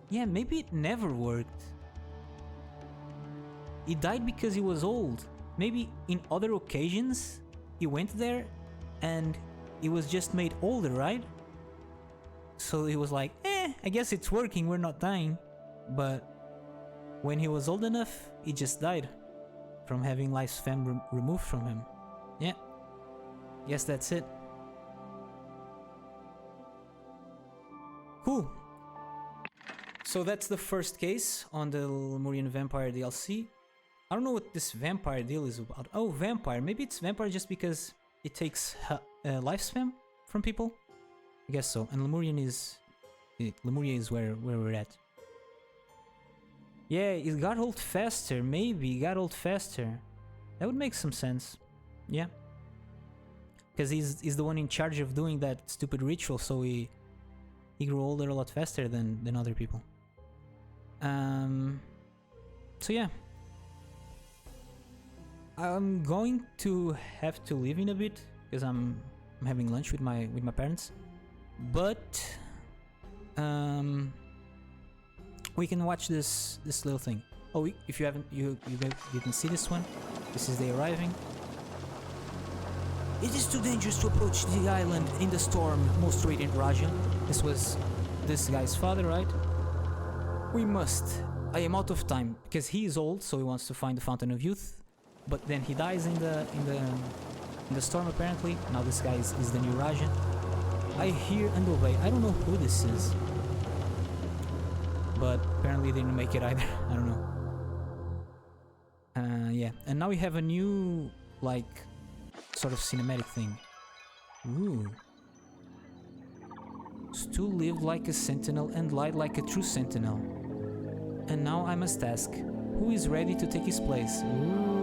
Yeah, maybe it never worked. He died because he was old. Maybe in other occasions he went there and he was just made older, right? So he was like, I guess it's working, we're not dying. But when he was old enough, he just died from having lifespan removed from him. Yeah, guess that's it. Cool. So that's the first case on the Lemurian Vampire DLC. I don't know what this vampire deal is about. Oh, vampire. Maybe it's vampire just because it takes lifespan from people? I guess so. And Lemuria is where we're at. Yeah, it got old faster. Maybe it got old faster. That would make some sense. Yeah. Because he's the one in charge of doing that stupid ritual, so he grew older a lot faster than other people. So yeah. I'm going to have to leave in a bit because I'm having lunch with my parents. But we can watch this little thing. Oh, if you haven't, you can see this one. This is the arriving. It is too dangerous to approach the island in the storm, most radiant Raja. This was this guy's father, right? We must. I am out of time because he is old, so he wants to find the Fountain of Youth. But then he dies in the storm apparently. Now this guy is the new Raja. I hear and obey. I don't know who this is, but apparently they didn't make it either. I don't know. Yeah, and now we have a new like sort of cinematic thing. Ooh. to live like a sentinel and lie like a true sentinel. And now I must ask, who is ready to take his place? Ooh.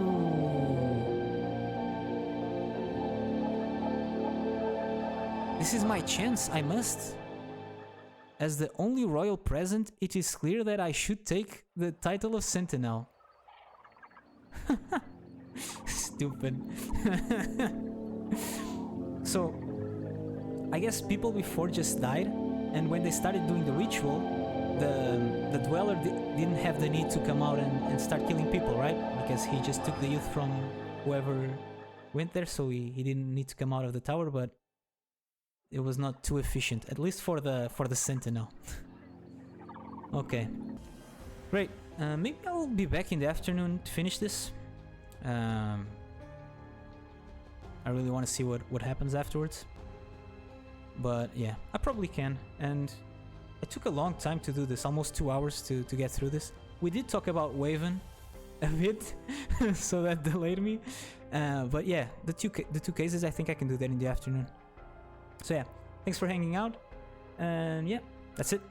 This is my chance, I must. As the only royal present, it is clear that I should take the title of sentinel. Stupid. So, I guess people before just died, and when they started doing the ritual, the dweller didn't have the need to come out and start killing people, right? Because he just took the youth from whoever went there, so he didn't need to come out of the tower, but it was not too efficient, at least for the sentinel. Okay. Great. Maybe I'll be back in the afternoon to finish this. I really want to see what happens afterwards. But yeah, I probably can. And it took a long time to do this, almost 2 hours to get through this. We did talk about Waven a bit, so that delayed me. But yeah, the two cases, I think I can do that in the afternoon. So yeah, thanks for hanging out. And yeah, that's it.